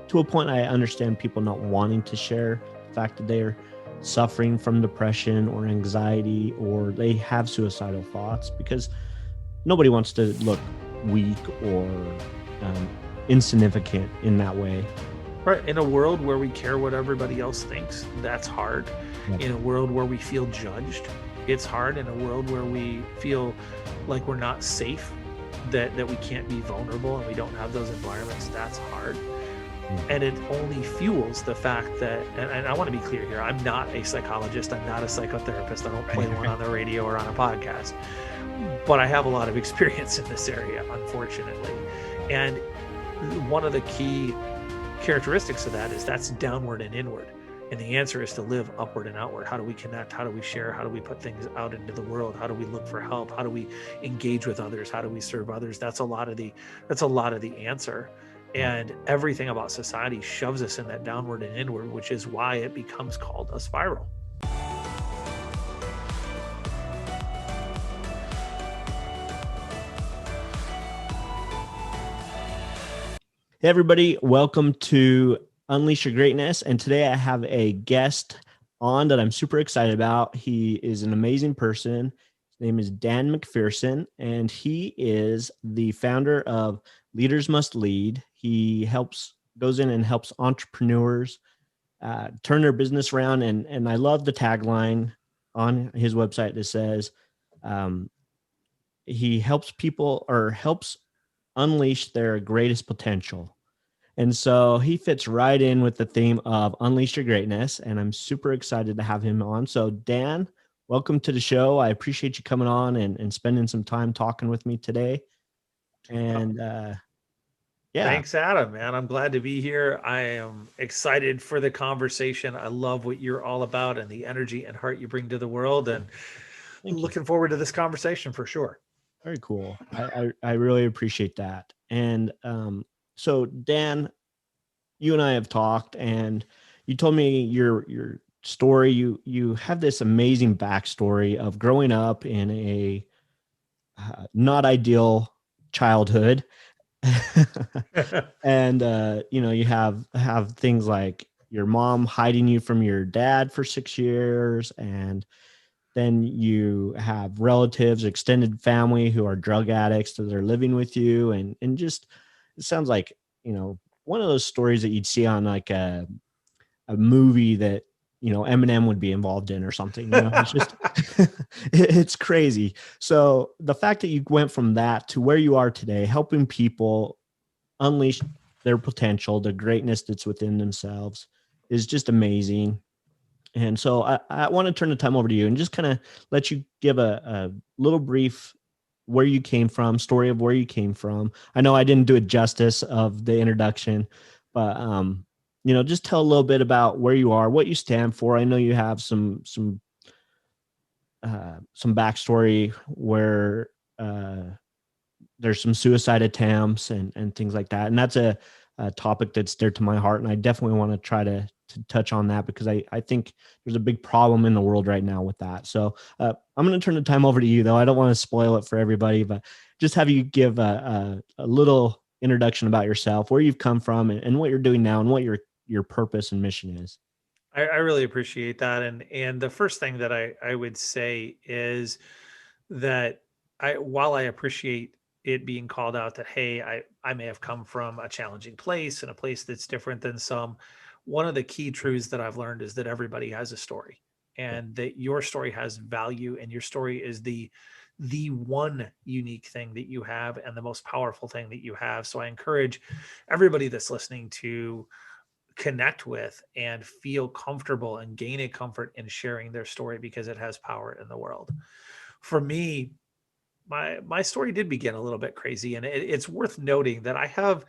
to a point, I understand people not wanting to share the fact that they're suffering from depression or anxiety, or they have suicidal thoughts, because nobody wants to look weak or um, insignificant in that way. Right. In a world where we care what everybody else thinks, that's hard. Yep. In a world where we feel judged, it's hard. In a world where we feel like we're not safe, that we can't be vulnerable and we don't have those environments, that's hard. And it only fuels the fact that, and I want to be clear here, I'm not a psychologist, I'm not a psychotherapist, I don't play one on the radio or on a podcast, but I have a lot of experience in this area, unfortunately. And one of the key characteristics of that is that's downward and inward. And the answer is to live upward and outward. How do we connect? How do we share? How do we put things out into the world? How do we look for help? How do we engage with others? How do we serve others? That's a lot of the answer. And everything about society shoves us in that downward and inward, which is why it becomes called a spiral. Hey everybody, welcome to Unleash Your Greatness. And today I have a guest on that I'm super excited about. He is an amazing person. His name is Dan McPherson, and he is the founder of Leaders Must Lead. He goes in and helps entrepreneurs turn their business around. And I love the tagline on his website that says he helps unleash their greatest potential. And so he fits right in with the theme of Unleash Your Greatness, and I'm super excited to have him on. So Dan, welcome to the show. I appreciate you coming on and spending some time talking with me today. And yeah. Thanks, Adam, man. I'm glad to be here. I am excited for the conversation. I love what you're all about and the energy and heart you bring to the world, and looking forward to this conversation for sure. Very cool. I really appreciate that. And so Dan, you and I have talked, and you told me your story. You have this amazing backstory of growing up in a not ideal childhood. And you have things like your mom hiding you from your dad for 6 years, and then you have relatives, extended family who are drug addicts that are living with you. And just, it sounds like, one of those stories that you'd see on like a movie that, Eminem would be involved in or something. It's just, it's crazy. So the fact that you went from that to where you are today, helping people unleash their potential, the greatness that's within themselves, is just amazing. And so I want to turn the time over to you and just kind of let you give a little brief where you came from, story of where you came from. I know I didn't do it justice of the introduction, but just tell a little bit about where you are, what you stand for. I know you have some backstory where there's some suicide attempts and things like that. And that's a topic that's dear to my heart. And I definitely want to try to touch on that, because I think there's a big problem in the world right now with that. So I'm going to turn the time over to you, though. I don't want to spoil it for everybody, but just have you give a little introduction about yourself, where you've come from, and what you're doing now, and what your purpose and mission is. I really appreciate that. And the first thing that I would say is that while I appreciate it being called out that, hey, I may have come from a challenging place and a place that's different than some, one of the key truths that I've learned is that everybody has a story, and that your story has value, and your story is the one unique thing that you have and the most powerful thing that you have. So I encourage everybody that's listening to connect with and feel comfortable and gain a comfort in sharing their story, because it has power in the world. For me, my story did begin a little bit crazy, and it's worth noting that I have,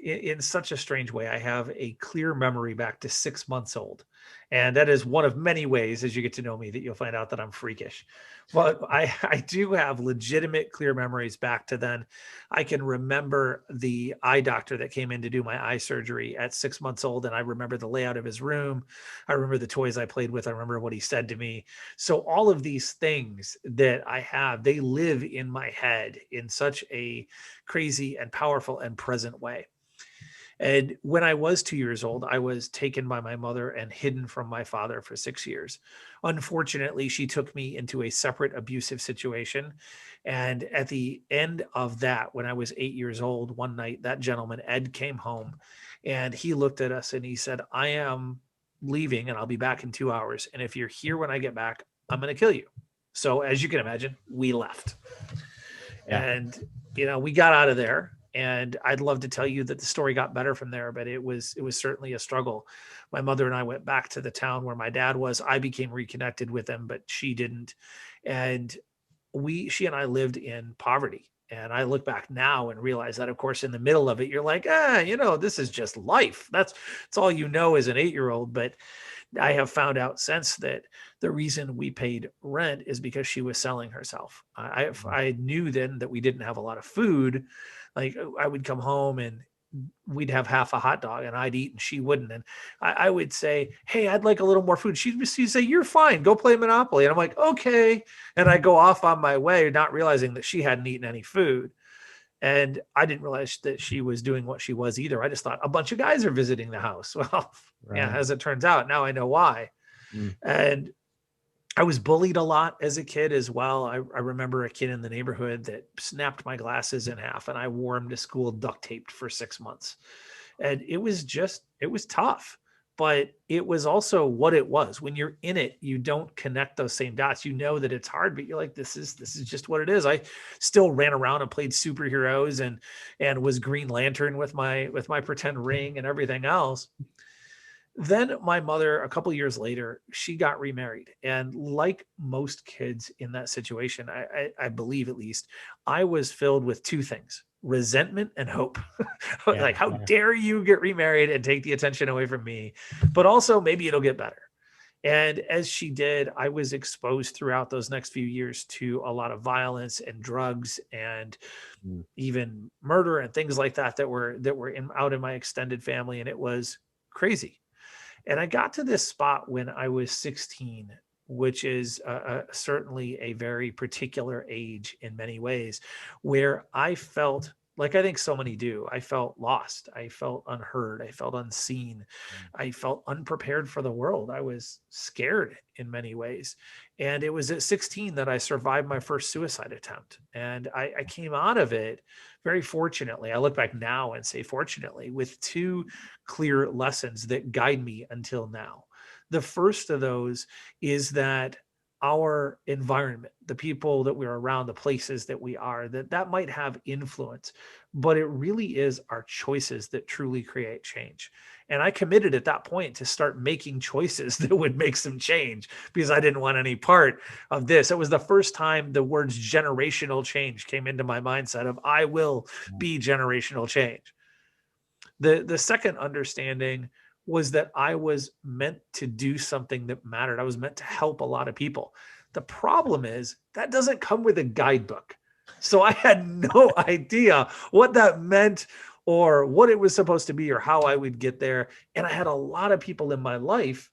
in such a strange way, I have a clear memory back to 6 months old. And that is one of many ways, as you get to know me, that you'll find out that I'm freakish. But I do have legitimate clear memories back to then. I can remember the eye doctor that came in to do my eye surgery at 6 months old. And I remember the layout of his room. I remember the toys I played with. I remember what he said to me. So all of these things that I have, they live in my head in such a crazy and powerful and present way. And when I was 2 years old, I was taken by my mother and hidden from my father for 6 years. Unfortunately, she took me into a separate abusive situation. And at the end of that, when I was 8 years old, one night, that gentleman, Ed, came home and he looked at us and he said, I am leaving and I'll be back in 2 hours. And if you're here when I get back, I'm going to kill you. So, as you can imagine, we left. Yeah. And, we got out of there. And I'd love to tell you that the story got better from there, but it was certainly a struggle. My mother and I went back to the town where my dad was. I became reconnected with him, but she didn't. And she and I lived in poverty. And I look back now and realize that, of course, in the middle of it, you're like, this is just life. That's all you know as an 8-year old. But I have found out since that the reason we paid rent is because she was selling herself. I knew then that we didn't have a lot of food. Like I would come home and we'd have half a hot dog and I'd eat and she wouldn't. And I would say, hey, I'd like a little more food. She'd say, you're fine. Go play Monopoly. And I'm like, okay. And I go off on my way, not realizing that she hadn't eaten any food. And I didn't realize that she was doing what she was either. I just thought a bunch of guys are visiting the house. Well, yeah, Right. as it turns out, now I know why. Mm. And I was bullied a lot as a kid as well. I remember a kid in the neighborhood that snapped my glasses in half and I wore him to school duct taped for 6 months. And it was tough, but it was also what it was. When you're in it, you don't connect those same dots. You know that it's hard, but you're like, this is just what it is. I still ran around and played superheroes and was Green Lantern with my pretend ring and everything else. Then my mother, a couple years later, she got remarried. And like most kids in that situation, I believe at least, I was filled with two things: resentment and hope. Yeah. Like, how Yeah. dare you get remarried and take the attention away from me? But also, maybe it'll get better. And as she did, I was exposed throughout those next few years to a lot of violence and drugs and Mm. even murder and things like that were out in my extended family. And it was crazy. And I got to this spot when I was 16, which is certainly a very particular age in many ways, where I felt like I think so many do. I felt lost. I felt unheard. I felt unseen. I felt unprepared for the world. I was scared in many ways. And it was at 16 that I survived my first suicide attempt. And I came out of it very fortunately. I look back now and say, fortunately, with two clear lessons that guide me until now. The first of those is that our environment, the people that we're around, the places that we are, that might have influence, but it really is our choices that truly create change. And I committed at that point to start making choices that would make some change because I didn't want any part of this. It was the first time the words generational change came into my mindset of I will be generational change. The second understanding was that I was meant to do something that mattered. I was meant to help a lot of people. The problem is that doesn't come with a guidebook. So I had no idea what that meant or what it was supposed to be or how I would get there. And I had a lot of people in my life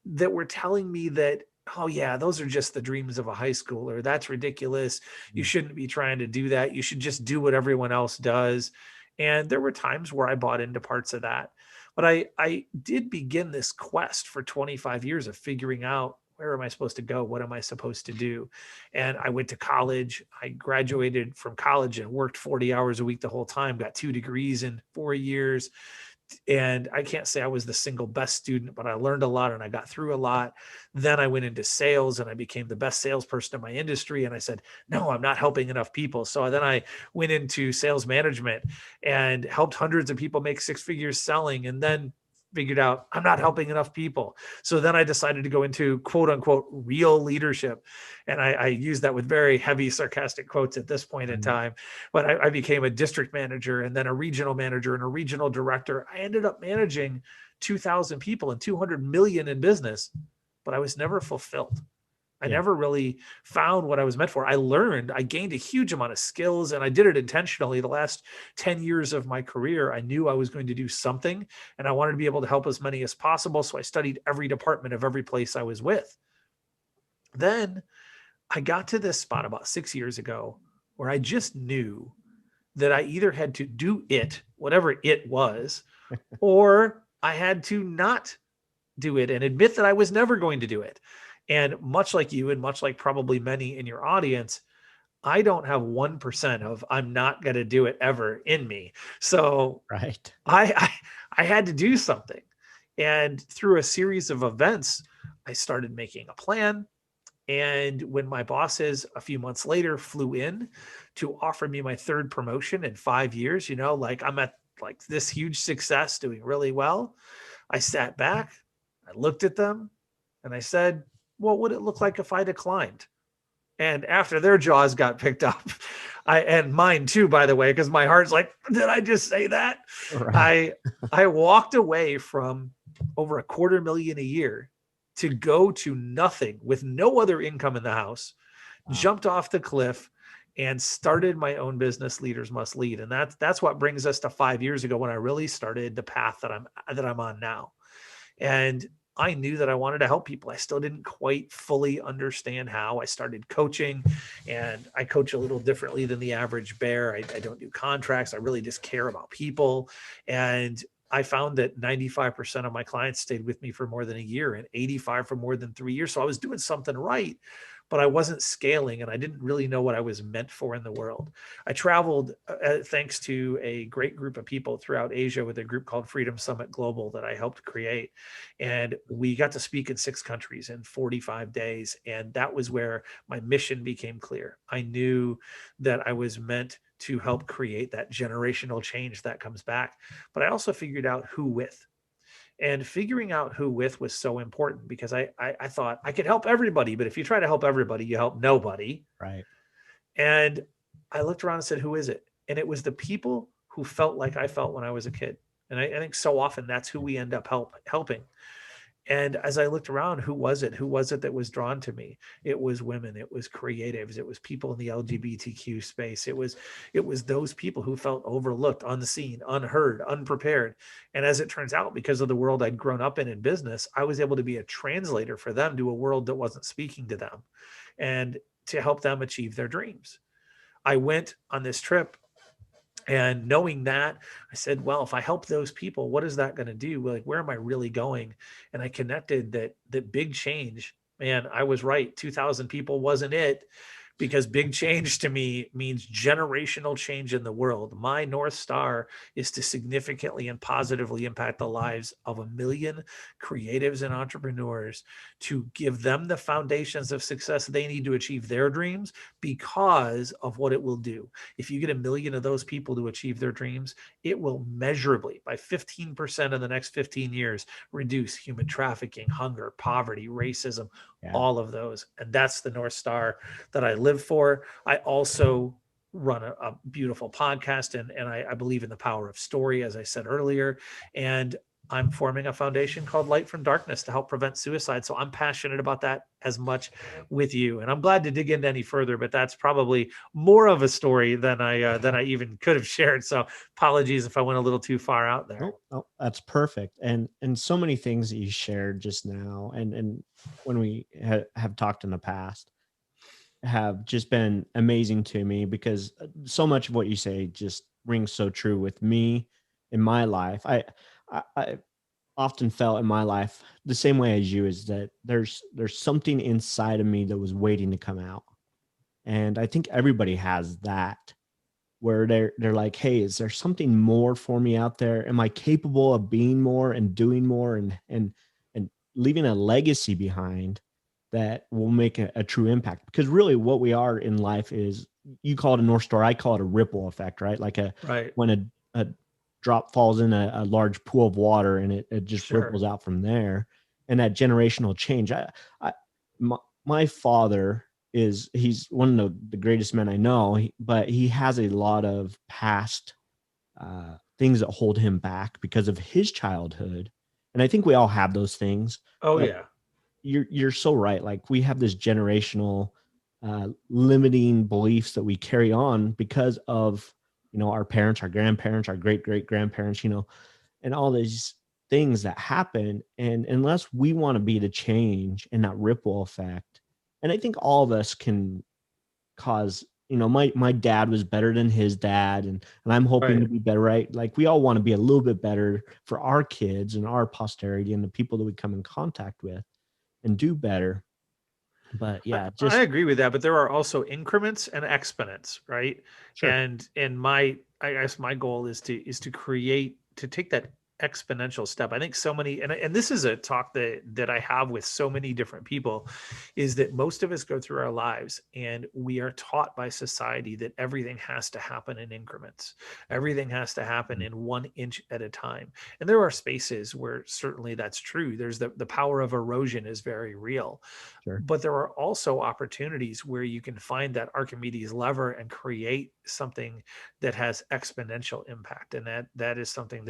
that were telling me that, oh, yeah, those are just the dreams of a high schooler. That's ridiculous. You Mm. shouldn't be trying to do that. You should just do what everyone else does. And there were times where I bought into parts of that. But I did begin this quest for 25 years of figuring out, where am I supposed to go? What am I supposed to do? And I went to college. I graduated from college and worked 40 hours a week the whole time, got 2 degrees in 4 years. And I can't say I was the single best student, but I learned a lot and I got through a lot. Then I went into sales and I became the best salesperson in my industry. And I said, no, I'm not helping enough people. So then I went into sales management and helped hundreds of people make 6 figures selling. And then figured out I'm not helping enough people. So then I decided to go into quote unquote real leadership. And I use that with very heavy sarcastic quotes at this point in Mm. time. But I became a district manager and then a regional manager and a regional director. I ended up managing 2,000 people and 200 million in business, but I was never fulfilled. I Yeah. never really found what I was meant for. I gained a huge amount of skills and I did it intentionally. The last 10 years of my career, I knew I was going to do something and I wanted to be able to help as many as possible. So I studied every department of every place I was with. Then I got to this spot about 6 years ago where I just knew that I either had to do it, whatever it was, or I had to not do it and admit that I was never going to do it. And much like you, and much like probably many in your audience, I don't have 1% of I'm not going to do it ever in me. So Right. I had to do something. And through a series of events, I started making a plan. And when my bosses a few months later flew in to offer me my third promotion in 5 years, like I'm at like this huge success, doing really well, I sat back, I looked at them, and I said, what would it look like if I declined? And after their jaws got picked up, and mine too, by the way, because my heart's like, did I just say that? Right. I I walked away from over a quarter million a year to go to nothing with no other income in the house, Wow. jumped off the cliff and started my own business. Leaders Must Lead. And that's what brings us to 5 years ago when I really started the path that I'm on now. And I knew that I wanted to help people. I still didn't quite fully understand how. I started coaching, and I coach a little differently than the average bear. I don't do contracts. I really just care about people. And I found that 95% of my clients stayed with me for more than a year and 85 for more than 3 years. So I was doing something right, but I wasn't scaling, and I didn't really know what I was meant for in the world. I traveled thanks to a great group of people throughout Asia with a group called Freedom Summit Global that I helped create. And we got to speak in 6 countries in 45 days. And that was where my mission became clear. I knew that I was meant to help create that generational change that comes back. But I also figured out who with. And figuring out who with was so important because I thought I could help everybody, but if you try to help everybody, you help nobody. Right. And I looked around and said, who is it? And it was the people who felt like I felt when I was a kid. And I think so often that's who we end up helping. And as I looked around, who was it? Who was it that was drawn to me? It was women, it was creatives, it was people in the LGBTQ space. It was those people who felt overlooked, unseen, unheard, unprepared. And as it turns out, because of the world I'd grown up in business, I was able to be a translator for them to a world that wasn't speaking to them and to help them achieve their dreams. I went on this trip, and knowing that, I said, well, if I help those people, what is that going to do? Like, where am I really going? And I connected that big change. Man, I was right. 2,000 people wasn't it, because big change to me means generational change in the world. My North Star is to significantly and positively impact the lives of 1 million creatives and entrepreneurs, to give them the foundations of success they need to achieve their dreams because of what it will do. If you get 1 million of those people to achieve their dreams, it will measurably, by 15% in the next 15 years, reduce human trafficking, hunger, poverty, racism, Yeah. all of those. And that's the North Star that I live for. I also run a beautiful podcast, and I believe in the power of story, as I said earlier. And I'm forming a foundation called Light from Darkness to help prevent suicide. So I'm passionate about that as much with you. And I'm glad to dig into any further, but that's probably more of a story than I even could have shared. So apologies if I went a little too far out there. Oh, oh, that's perfect. And so many things that you shared just now, and when we have talked in the past, have just been amazing to me because so much of what you say just rings so true with me in my life. I often felt in my life the same way as you, is that there's something inside of me that was waiting to come out. And I think everybody has that, where they're like, hey, is there something more for me out there? Am I capable of being more and doing more and leaving a legacy behind that will make a true impact? Because really what we are in life is, you call it a North Star, I call it a ripple effect, right? Like Right. when a drop falls in a large pool of water, and it just Sure. ripples out from there. And that generational change. I my, my father he's one of the greatest men I know, but he has a lot of past things that hold him back because of his childhood. And I think we all have those things, Oh, but yeah. you're so right. Like, we have this generational limiting beliefs that we carry on because of, our parents, our grandparents, our great grandparents, and all these things that happen. And unless we want to be the change and that ripple effect, and I think all of us can cause my dad was better than his dad, and I'm hoping Right. to be better, right? Like we all want to be a little bit better for our kids and our posterity and the people that we come in contact with and do better. But yeah, I just agree with that, but there are also increments and exponents, right? sure. And I guess my goal is to create to take that exponential step. I think so many, and this is a talk that I have with so many different people, is that most of us go through our lives and we are taught by society that everything has to happen in increments. Everything has to happen Mhm. in 1 inch at a time. And there are spaces where certainly that's true. There's the power of erosion is very real, Sure. but there are also opportunities where you can find that Archimedes lever and create something that has exponential impact. And that is something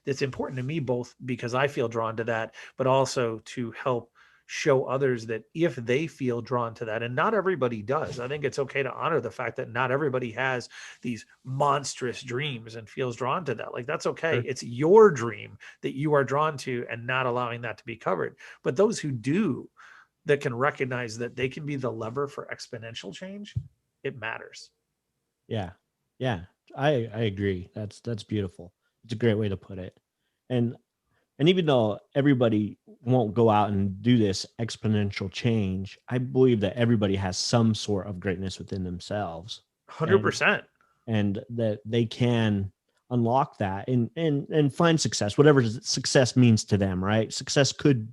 that's important to me, both because I feel drawn to that, but also to help show others that if they feel drawn to that, and not everybody does. I think it's okay to honor the fact that not everybody has these monstrous dreams and feels drawn to that. Like that's okay. Sure. It's your dream that you are drawn to and not allowing that to be covered. But those who do, that can recognize that they can be the lever for exponential change, it matters. Yeah. Yeah. I agree. That's beautiful. It's a great way to put it. And and even though everybody won't go out and do this exponential change, I believe that everybody has some sort of greatness within themselves. And 100%. and that they can unlock that and find success, whatever success means to them, right? Success could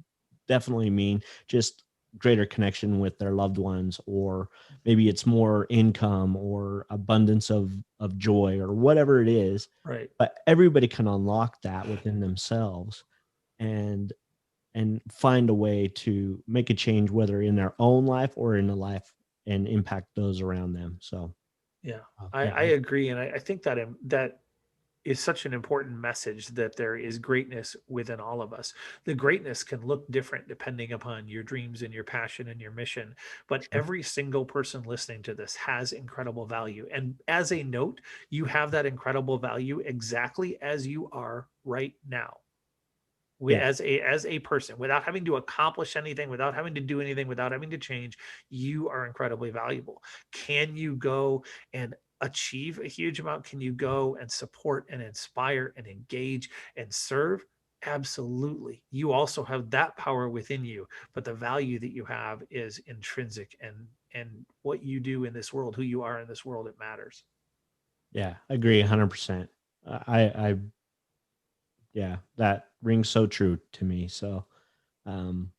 definitely mean just greater connection with their loved ones, or maybe it's more income or abundance of joy or whatever it is. Right. But everybody can unlock that within themselves and find a way to make a change, whether in their own life or in a life, and impact those around them. So Yeah. yeah. I agree. And I think that that is such an important message, that there is greatness within all of us. The greatness can look different depending upon your dreams and your passion and your mission, but Sure. every single person listening to this has incredible value. And as a note, you have that incredible value exactly as you are right now. Yeah. As a person, without having to accomplish anything, without having to do anything, without having to change, you are incredibly valuable. Can you go and achieve a huge amount? Can you go and support and inspire and engage and serve? Absolutely. You also have that power within you, but the value that you have is intrinsic, and what you do in this world, who you are in this world, it matters. Yeah, I agree 100%. I yeah, that rings so true to me. So, um,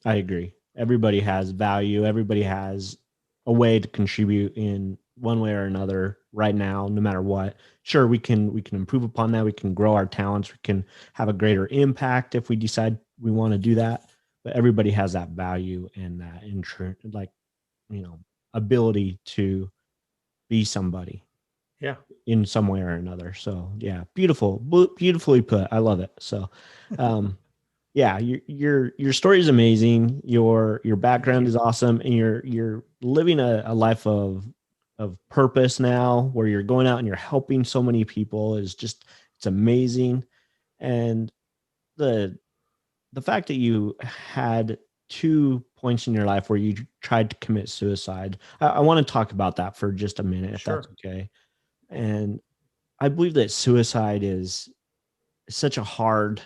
I agree. Everybody has value. Everybody has a way to contribute in one way or another right now, no matter what. Sure, we can improve upon that. We can grow our talents. We can have a greater impact if we decide we want to do that. But everybody has that value and that like, you know, ability to be somebody Yeah. in some way or another. So yeah, beautifully put. I love it. So, um, yeah, your story is amazing. Your Thank background you. is awesome, and you're living a life of purpose now, where you're going out and you're helping so many people is just it's amazing. And the the fact that you had 2 points in your life where you tried to commit suicide, I want to talk about that for just a minute, if that's Sure. okay. And I believe that suicide is such a hard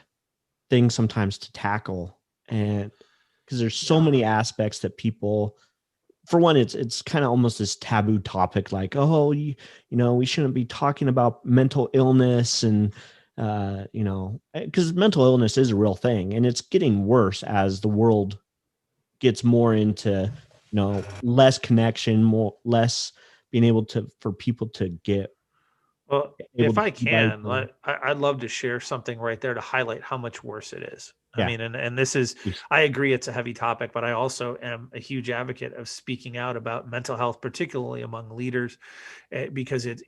thing sometimes to tackle, and because there's so Yeah. many aspects that people, for one, it's kind of almost this taboo topic, like, oh, we shouldn't be talking about mental illness, and because mental illness is a real thing, and it's getting worse as the world gets more into less connection, more less being able to for people to get Well, able if to I be by each can, other. I'd love to share something right there to highlight how much worse it is. I Yeah, mean, and this is, please. I agree it's a heavy topic, but I also am a huge advocate of speaking out about mental health, particularly among leaders, because it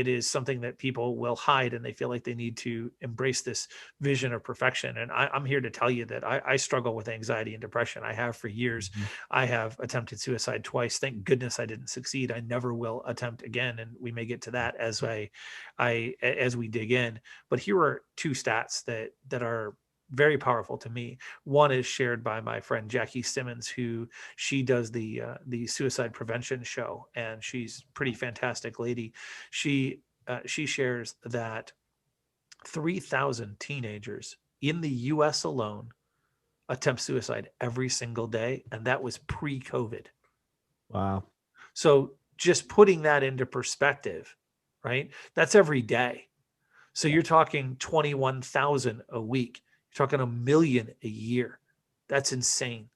is something that people will hide, and they feel like they need to embrace this vision of perfection. And I'm here to tell you that I struggle with anxiety and depression. I have for years. Mhm. I have attempted suicide twice. Thank goodness I didn't succeed. I never will attempt again, and we may get to that as as we dig in. But here are two stats that are very powerful to me. One is shared by my friend Jackie Simmons, who she does the suicide prevention show, and she's a pretty fantastic lady. She shares that 3,000 teenagers in the U.S. alone attempt suicide every single day, and that was pre-COVID. Wow. So just putting that into perspective, right? That's every day. So Yeah. you're talking 21,000 a week. You're talking a million a year. That's insane.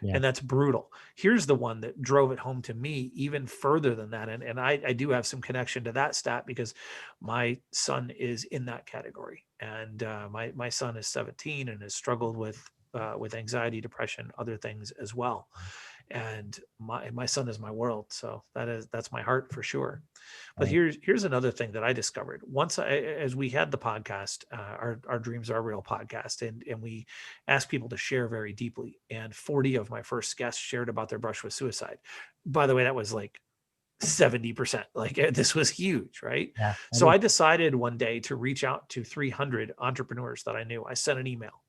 Yeah. And that's brutal. Here's the one that drove it home to me even further than that. And I do have some connection to that stat because my son is in that category. And my son is 17 and has struggled with anxiety, depression, other things as well. And my son is my world. So that's my heart for sure. But Right. here's another thing that I discovered as we had the podcast, our Dreams Are Real podcast, and we asked people to share very deeply. And 40 of my first guests shared about their brush with suicide. By the way, that was like 70%. Like this was huge, right? Yeah. That So is. I decided one day to reach out to 300 entrepreneurs that I knew. I sent an email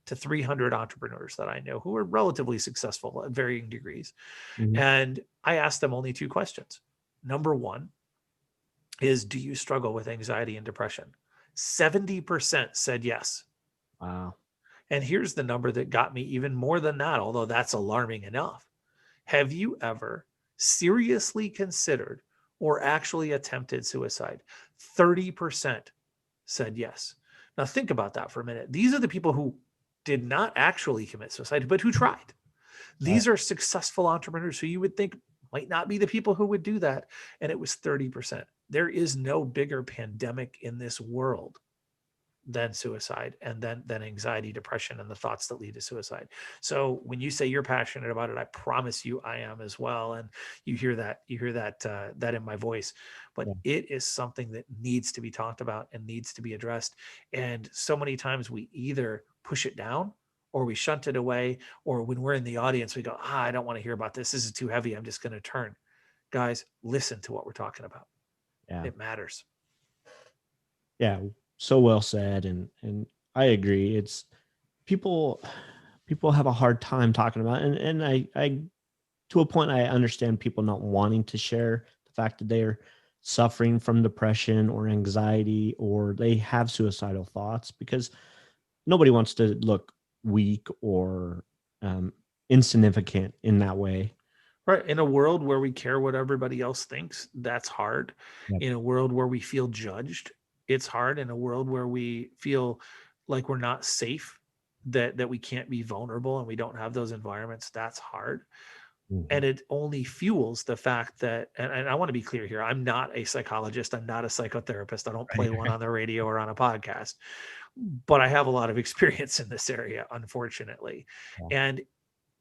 to 300 entrepreneurs that I know who were relatively successful at varying degrees. Mhm. And I asked them only two questions. Number one is, do you struggle with anxiety and depression? 70% said yes. Wow. And here's the number that got me even more than that, although that's alarming enough. Have you ever seriously considered or actually attempted suicide? 30% said yes. Now, think about that for a minute. These are the people who did not actually commit suicide, but who tried. Right. These are successful entrepreneurs who you would think might not be the people who would do that. And it was 30%. There is no bigger pandemic in this world than suicide and then anxiety, depression, and the thoughts that lead to suicide. So when you say you're passionate about it, I promise you I am as well. And you hear that in my voice. But Yeah. it is something that needs to be talked about and needs to be addressed. And so many times we either push it down or we shunt it away, or when we're in the audience, we go, I don't want to hear about this. This is too heavy. I'm just going to turn. Guys, listen to what we're talking about. Yeah. It matters. Yeah. So well said. And I agree. It's people people have a hard time talking about it. And I to a point I understand people not wanting to share the fact that they're suffering from depression or anxiety or they have suicidal thoughts because nobody wants to look weak or um, insignificant in that way. Right. In a world where we care what everybody else thinks, that's hard. Yep. In a world where we feel judged, it's hard. In a world where we feel like we're not safe, that we can't be vulnerable and we don't have those environments, that's hard. Mhm. And it only fuels the fact that, and I want to be clear here, I'm not a psychologist, I'm not a psychotherapist, I don't Right. play one on the radio or on a podcast, but I have a lot of experience in this area, unfortunately. Yeah. And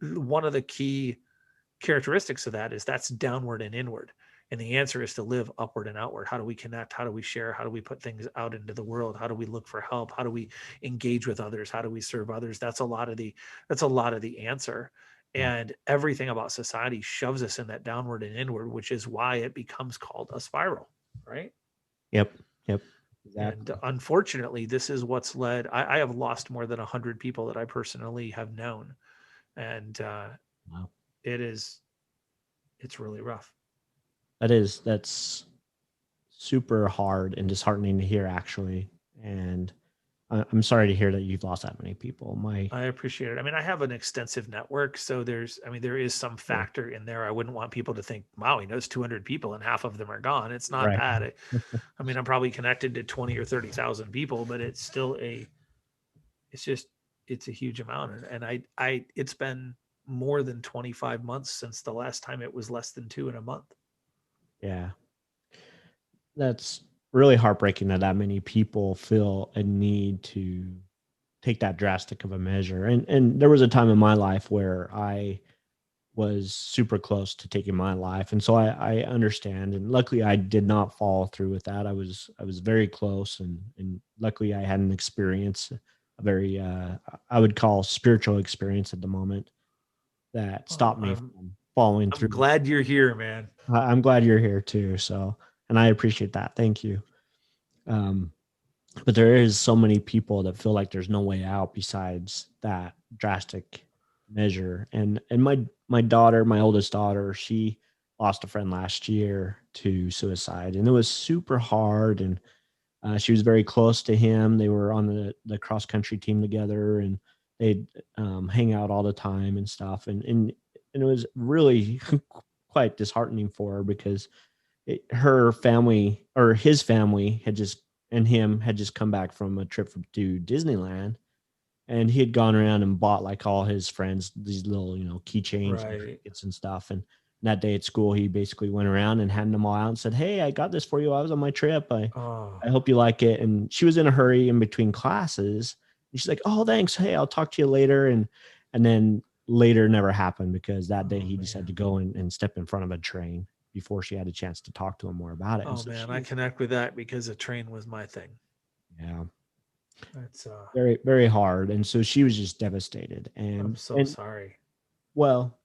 one of the key characteristics of that is that's downward and inward. And the answer is to live upward and outward. How do we connect? How do we share? How do we put things out into the world? How do we look for help? How do we engage with others? How do we serve others? That's a lot of the answer. Yeah. And everything about society shoves us in that downward and inward, which is why it becomes called a spiral, right? Yep. Yep. And Exactly. unfortunately, this is what's led. I have lost more than 100 people that I personally have known, and Wow. it is it's really rough. That's super hard and disheartening to hear actually. And I'm sorry to hear that you've lost that many people. My I appreciate it. I mean, I have an extensive network, so there is some Sure. factor in there. I wouldn't want people to think, wow, he knows 200 people and half of them are gone. It's not Right. that. I mean, I'm probably connected to 20 or 30,000 people, but it's still it's just, it's a huge amount. It's been more than 25 months since the last time it was less than two in a month. Yeah. That's really heartbreaking that that many people feel a need to take that drastic of a measure. And there was a time in my life where I was super close to taking my life, and so I understand. And luckily, I did not fall through with that. I was very close, and luckily, I had an experience, a very I would call spiritual experience at the moment that Well, stopped me from falling I'm through. glad you're here, man. I'm glad you're here too. So, and I appreciate that. Thank you. Um, but there is so many people that feel like there's no way out besides that drastic measure. And my daughter, my oldest daughter, she lost a friend last year to suicide, and it was super hard. And she was very close to him. They were on the cross country team together, and they'd hang out all the time and stuff. And it was really quite disheartening for her because her family, or his family, had just, and him had just come back from a trip to Disneyland, and he had gone around and bought like all his friends these little, keychains and Right. trinkets and stuff. And that day at school, he basically went around and handed them all out and said, "Hey, I got this for you. I was on my trip. Oh, I hope you like it." And she was in a hurry in between classes. And she's like, "Oh, thanks. Hey, I'll talk to you later." And then later never happened because that day oh he decided to man. go and step in front of a train before she had a chance to talk to him more about it. And Oh so man, I she's, connect with that because a train was my thing. yeah, That's very, very hard. And so she was just devastated. I'm so And sorry. well,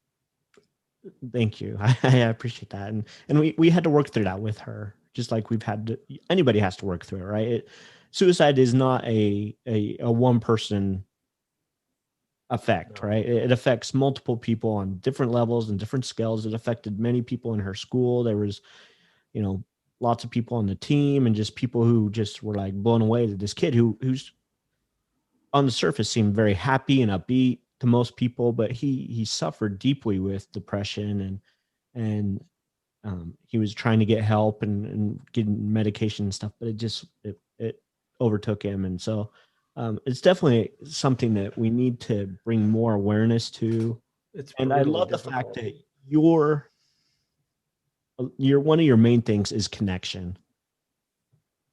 thank you. I appreciate that. And we had to work through that with her, just like we've had to, anybody has to work through it, right? Suicide is not a one person effect, No. right? It affects multiple people on different levels and different scales. It affected many people in her school. There was, you know, lots of people on the team and just people who just were like blown away that this kid who's on the surface seemed very happy and upbeat to most people, but he suffered deeply with depression and he was trying to get help and getting medication and stuff, but it overtook him. And so it's definitely something that we need to bring more awareness to. It's And I brutally love the fact difficult. that your one of your main things is connection,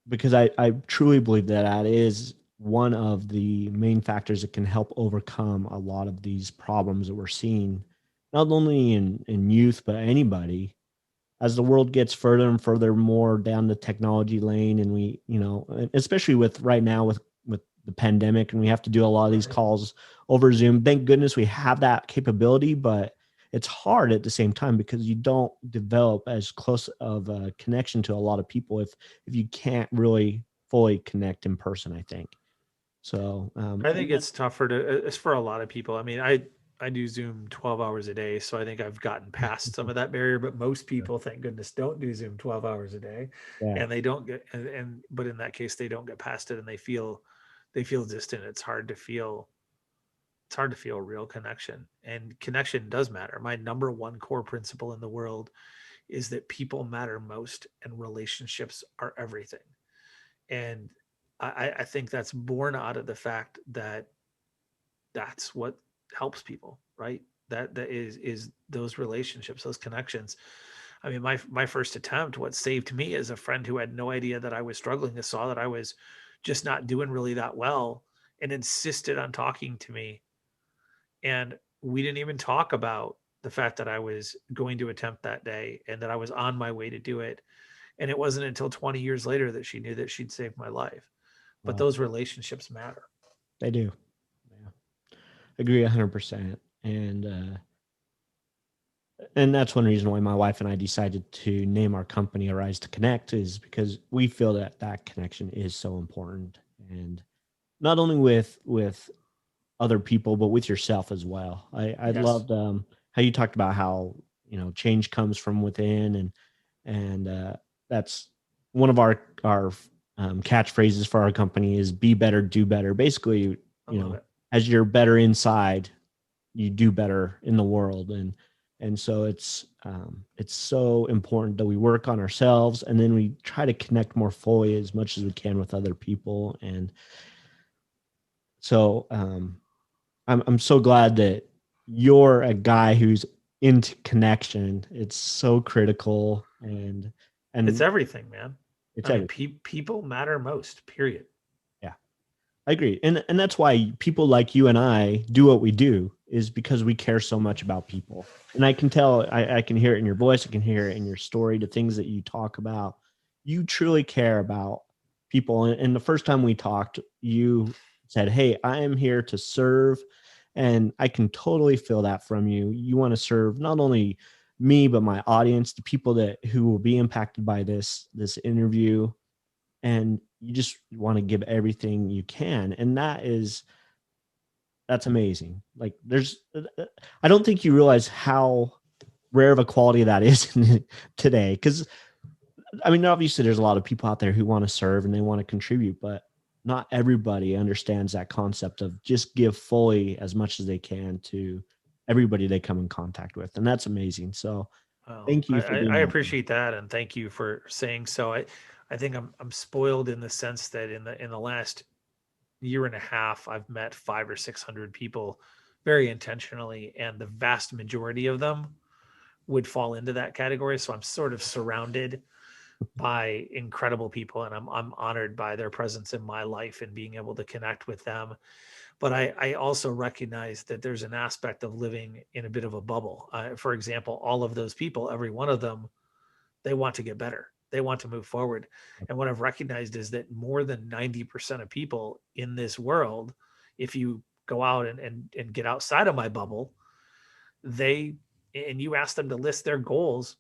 because I truly believe that that is one of the main factors that can help overcome a lot of these problems that we're seeing, not only in youth, but anybody as the world gets further and further more down the technology lane. And we, especially with right now with the pandemic, and we have to do a lot of these Right. calls over Zoom. Thank goodness we have that capability, but it's hard at the same time because you don't develop as close of a connection to a lot of people if you can't really fully connect in person, I think. So I think and that, it's tougher to it's for a lot of people. I mean, I do Zoom 12 hours a day, so I think I've gotten past some of that barrier, but most people, thank goodness, don't do Zoom 12 hours a day yeah, and they don't get and but in that case they don't get past it and they feel distant. It's hard to feel real connection. And connection does matter. My number one core principle in the world is that people matter most and relationships are everything. And I think that's born out of the fact that that's what helps people, right? That is those relationships, those connections. I mean, my first attempt, what saved me is a friend who had no idea that I was struggling, that saw that I was just not doing really that well and insisted on talking to me. And we didn't even talk about the fact that I was going to attempt that day and that I was on my way to do it. And it wasn't until 20 years later that she knew that she'd saved my life. But well, those relationships matter. they do. Yeah. Agree 100%. And that's one reason why my wife and I decided to name our company Arise to Connect, is because we feel that that connection is so important, and not only with other people but with yourself as well. I Yes. loved how you talked about how change comes from within, and that's one of our catchphrases for our company is be better, do better. Basically, I love it. as you're better inside, you do better in the world. And so it's so important that we work on ourselves, and then we try to connect more fully as much as we can with other people. And so I'm so glad that you're a guy who's into connection. It's so critical, It's and everything, man. it's I mean, everything. people matter most, period. Yeah. I agree. And that's why people like you and I do what we do, is because we care so much about people. And I can tell, I can hear it in your voice, I can hear it in your story, the things that you talk about. You truly care about people. And the first time we talked, you said, "Hey, I am here to serve." And I can totally feel that from you. You want to serve not only me, but my audience, the people that who will be impacted by this interview. And you just want to give everything you can. And that's amazing. Like I don't think you realize how rare of a quality that is today. Because I mean, obviously, there's a lot of people out there who want to serve and they want to contribute, but not everybody understands that concept of just give fully as much as they can to everybody they come in contact with, and that's amazing. So, Well, thank you for I being open. appreciate that, and thank you for saying so. I think I'm spoiled in the sense that in the last year and a half, I've met 500 or 600 people very intentionally, and the vast majority of them would fall into that category. So I'm sort of surrounded by incredible people, and I'm honored by their presence in my life and being able to connect with them. But I also recognize that there's an aspect of living in a bit of a bubble. For example, all of those people, every one of them, they want to get better. They want to move forward. And what I've recognized is that more than 90% of people in this world, if you go out and get outside of my bubble, they, and you ask them to list their goals,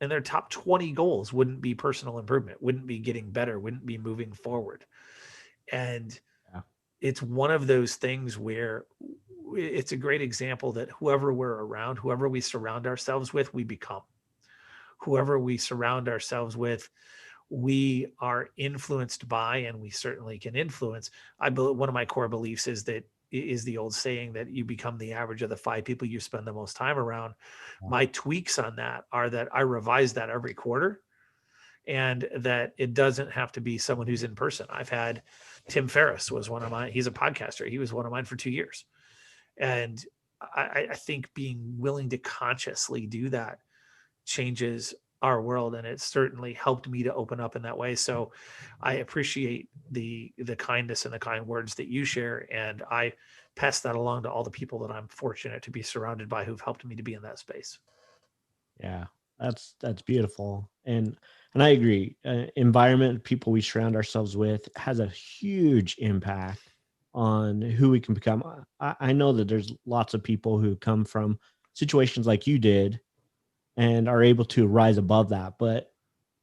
and their top 20 goals wouldn't be personal improvement, wouldn't be getting better, wouldn't be moving forward. And Yeah, it's one of those things where it's a great example that whoever we're around, whoever we surround ourselves with, we become. Whoever we surround ourselves with, we are influenced by, and we certainly can influence. I believe one of my core beliefs is the old saying that you become the average of the 5 people you spend the most time around. yeah, My tweaks on that are that I revise that every quarter, and that it doesn't have to be someone who's in person. I've had Tim Ferriss was one of mine. He's a podcaster. He was one of mine for 2 years. And I think being willing to consciously do that changes our world, and it's certainly helped me to open up in that way. So I appreciate the kindness and the kind words that you share, and I pass that along to all the people that I'm fortunate to be surrounded by who've helped me to be in that space. yeah. That's beautiful, and I agree. Environment, people we surround ourselves with, has a huge impact on who we can become. I know that there's lots of people who come from situations like you did and are able to rise above that, but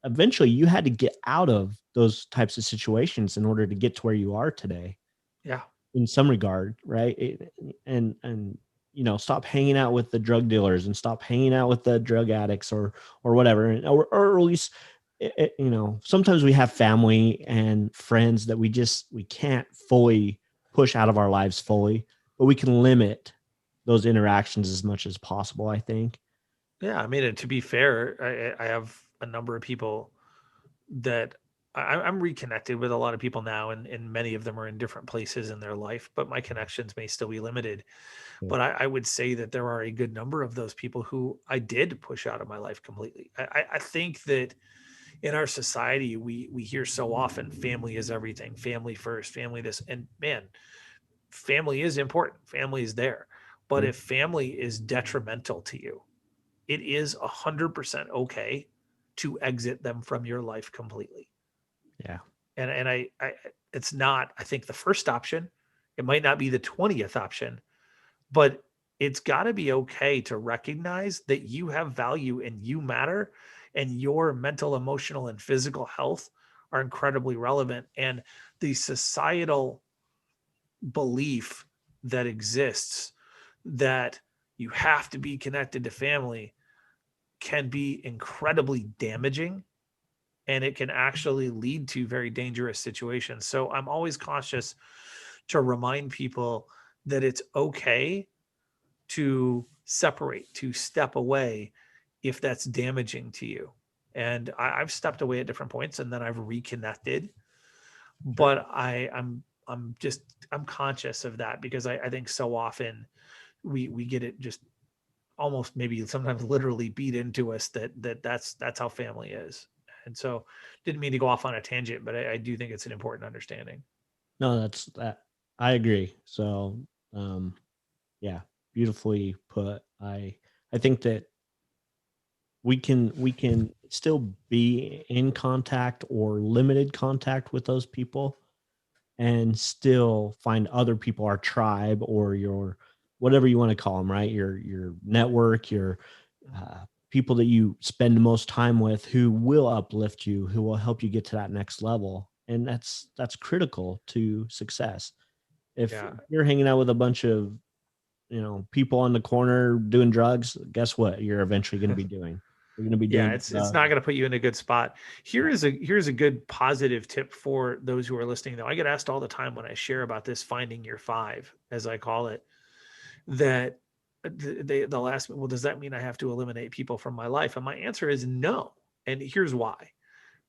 eventually you had to get out of those types of situations in order to get to where you are today Yeah. in some regard, right? And stop hanging out with the drug dealers and stop hanging out with the drug addicts or whatever, or at least sometimes we have family and friends that we can't fully push out of our lives fully, but we can limit those interactions as much as possible, I think. Yeah. I mean, and to be fair, I have a number of people that I'm reconnected with a lot of people now, and many of them are in different places in their life, but my connections may still be limited. Yeah. But I would say that there are a good number of those people who I did push out of my life completely. I think that in our society, we hear so often family is everything, family first, family this, and man, family is important. Family is there. But Mhm. if family is detrimental to you, it is 100% okay to exit them from your life completely. Yeah. And I it's not, I think, the first option. It might not be the 20th option, but it's got to be okay to recognize that you have value and you matter, and your mental, emotional, and physical health are incredibly relevant. And the societal belief that exists that you have to be connected to family can be incredibly damaging, and it can actually lead to very dangerous situations. So I'm always cautious to remind people that it's okay to separate, to step away if that's damaging to you. And I've stepped away at different points and then I've reconnected, Sure. but I'm conscious of that because I think so often we get it just almost maybe sometimes literally beat into us that's how family is. And so didn't mean to go off on a tangent, but I do think it's an important understanding. No, that's that. I agree. So, um, yeah, beautifully put. I think that we can still be in contact or limited contact with those people and still find other people, our tribe or your whatever you want to call them, right? Your network, your uh, people that you spend the most time with, who will uplift you, who will help you get to that next level. and that's critical to success. If Yeah. you're hanging out with a bunch of, people on the corner doing drugs, guess what you're eventually going to be doing? You're going to be Yeah, doing it's not drugs. going to put you in a good spot. Yeah. Here's a good positive tip for those who are listening though. I get asked all the time when I share about this finding your five, as I call it, that they'll ask me, well, does that mean I have to eliminate people from my life? And my answer is no. And here's why.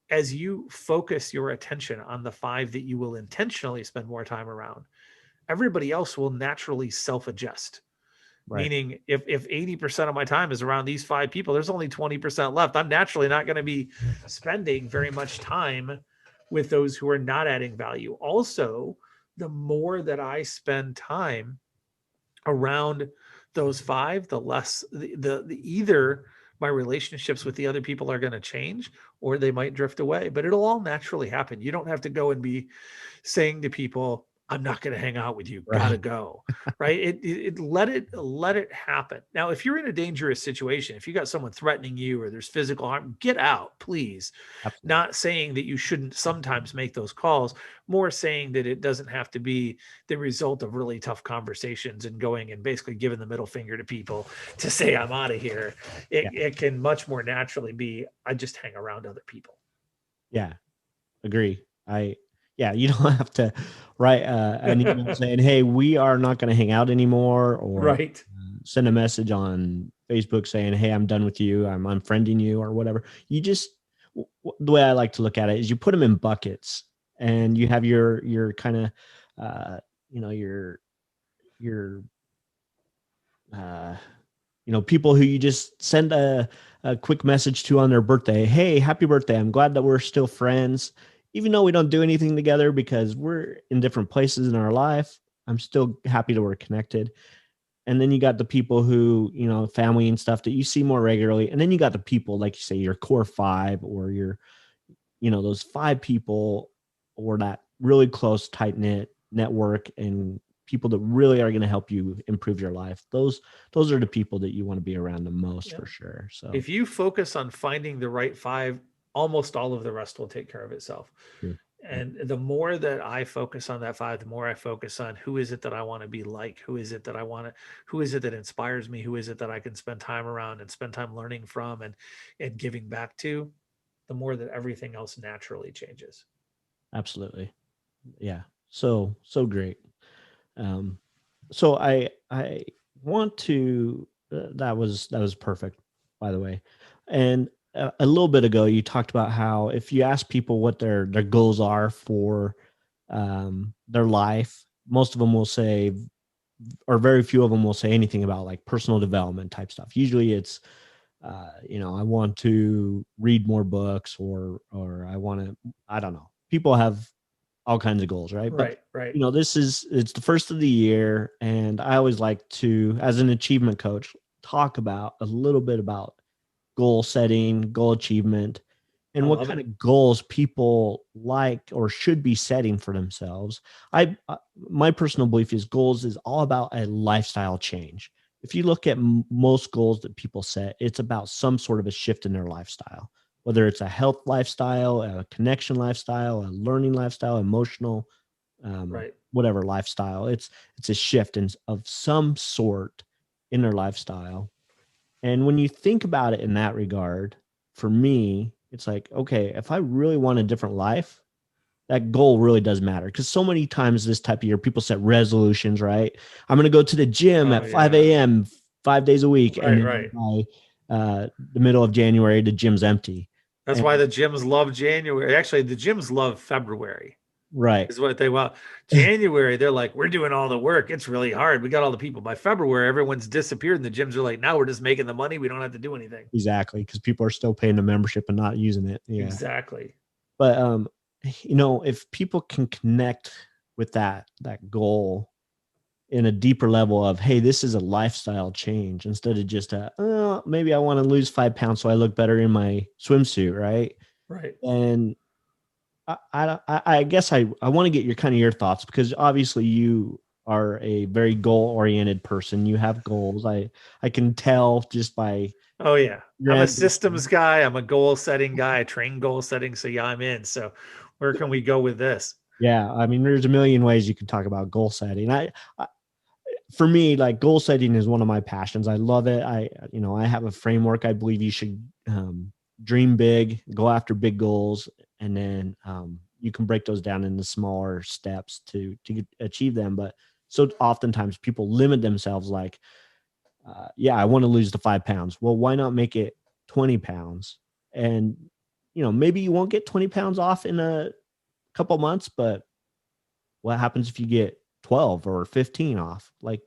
As you focus your attention on the five that you will intentionally spend more time around, everybody else will naturally self-adjust. Right. Meaning if 80% of my time is around these five people, there's only 20% left. I'm naturally not going to be spending very much time with those who are not adding value. Also, the more that I spend time around those five, the less the either my relationships with the other people are going to change or they might drift away. But it'll all naturally happen. You don't have to go and be saying to people, I'm not going to hang out with you. Gotta Right. go. Right. Let it happen. Now, if you're in a dangerous situation, if you got someone threatening you or there's physical harm, get out, please. Absolutely. Not saying that you shouldn't sometimes make those calls, more saying that it doesn't have to be the result of really tough conversations and going and basically giving the middle finger to people to say I'm out of here. Yeah. It can much more naturally be I just hang around other people. Yeah. Agree. Yeah, you don't have to write an email saying, "Hey, we are not going to hang out anymore," or Right. send a message on Facebook saying, "Hey, I'm done with you. I'm unfriending you," or whatever. You just the way I like to look at it is you put them in buckets, and you have your kind of your uh, people who you just send a quick message to on their birthday. Hey, happy birthday. I'm glad that we're still friends. Even though we don't do anything together because we're in different places in our life, I'm still happy that we're connected. And then you got the people who, family and stuff that you see more regularly. And then you got the people, like you say, your core five or those five people or that really close, tight knit network and people that really are going to help you improve your life. Those are the people that you want to be around the most Yeah. for sure. So If you focus on finding the right five, almost all of the rest will take care of itself. true. Yep. And the more that I focus on that five, the more I focus on who is it that I want to be like, who is it that I want to, who is it that inspires me, who is it that I can spend time around and spend time learning from and giving back to, the more that everything else naturally changes. Absolutely. Yeah. So great. Um, so I want to that was perfect, by the way. And a little bit ago, you talked about how if you ask people what their goals are for their life, most of them will say, or very few of them will say anything about like personal development type stuff. Usually, it's I want to read more books, or I want to, I don't know. People have all kinds of goals, right? But Right, right, it's the first of the year, and I always like to, as an achievement coach, talk about a little bit about goal setting, goal achievement, I and what love kind it. of goals people like or should be setting for themselves. My personal belief is goals is all about a lifestyle change. If you look at most goals that people set, it's about some sort of a shift in their lifestyle, whether it's a health lifestyle, a connection lifestyle, a learning lifestyle, emotional, Right. whatever lifestyle. It's a shift of some sort in their lifestyle. And when you think about it in that regard, for me, it's like, okay, if I really want a different life, that goal really does matter. Because so many times this type of year, people set resolutions, right? I'm going to go to the gym Oh at 5 yeah. a.m. 5 days a week. And Right, then right. by the middle of January, the gym's empty. That's And why the gyms love January. Actually, the gyms love February. right. Is what they want. January, they're like, we're doing all the work. It's really hard. We got all the people. By February, everyone's disappeared, and the gyms are like, now we're just making the money. We don't have to do anything. Exactly. Because people are still paying the membership and not using it. Yeah. Exactly. But if people can connect with that goal in a deeper level of, hey, this is a lifestyle change instead of just maybe I want to lose 5 pounds so I look better in my swimsuit, right? Right. And I guess I want to get your thoughts, because obviously you are a very goal oriented person. You have goals. I can tell just by Oh yeah. your I'm a answers. systems guy. I'm a goal setting guy. I train goal setting. So yeah, I'm in. So Where can we go with this? Yeah, I mean, there's a million ways you can talk about goal setting. I for me, like goal setting is one of my passions. I love it. I have a framework. I believe you should dream big, go after big goals, and then you can break those down into smaller steps to achieve them. But so oftentimes people limit themselves. Like, yeah, I want to lose the 5 pounds. Well, why not make it 20 pounds? And maybe you won't get 20 pounds off in a couple months, but what happens if you get 12 or 15 off? Like,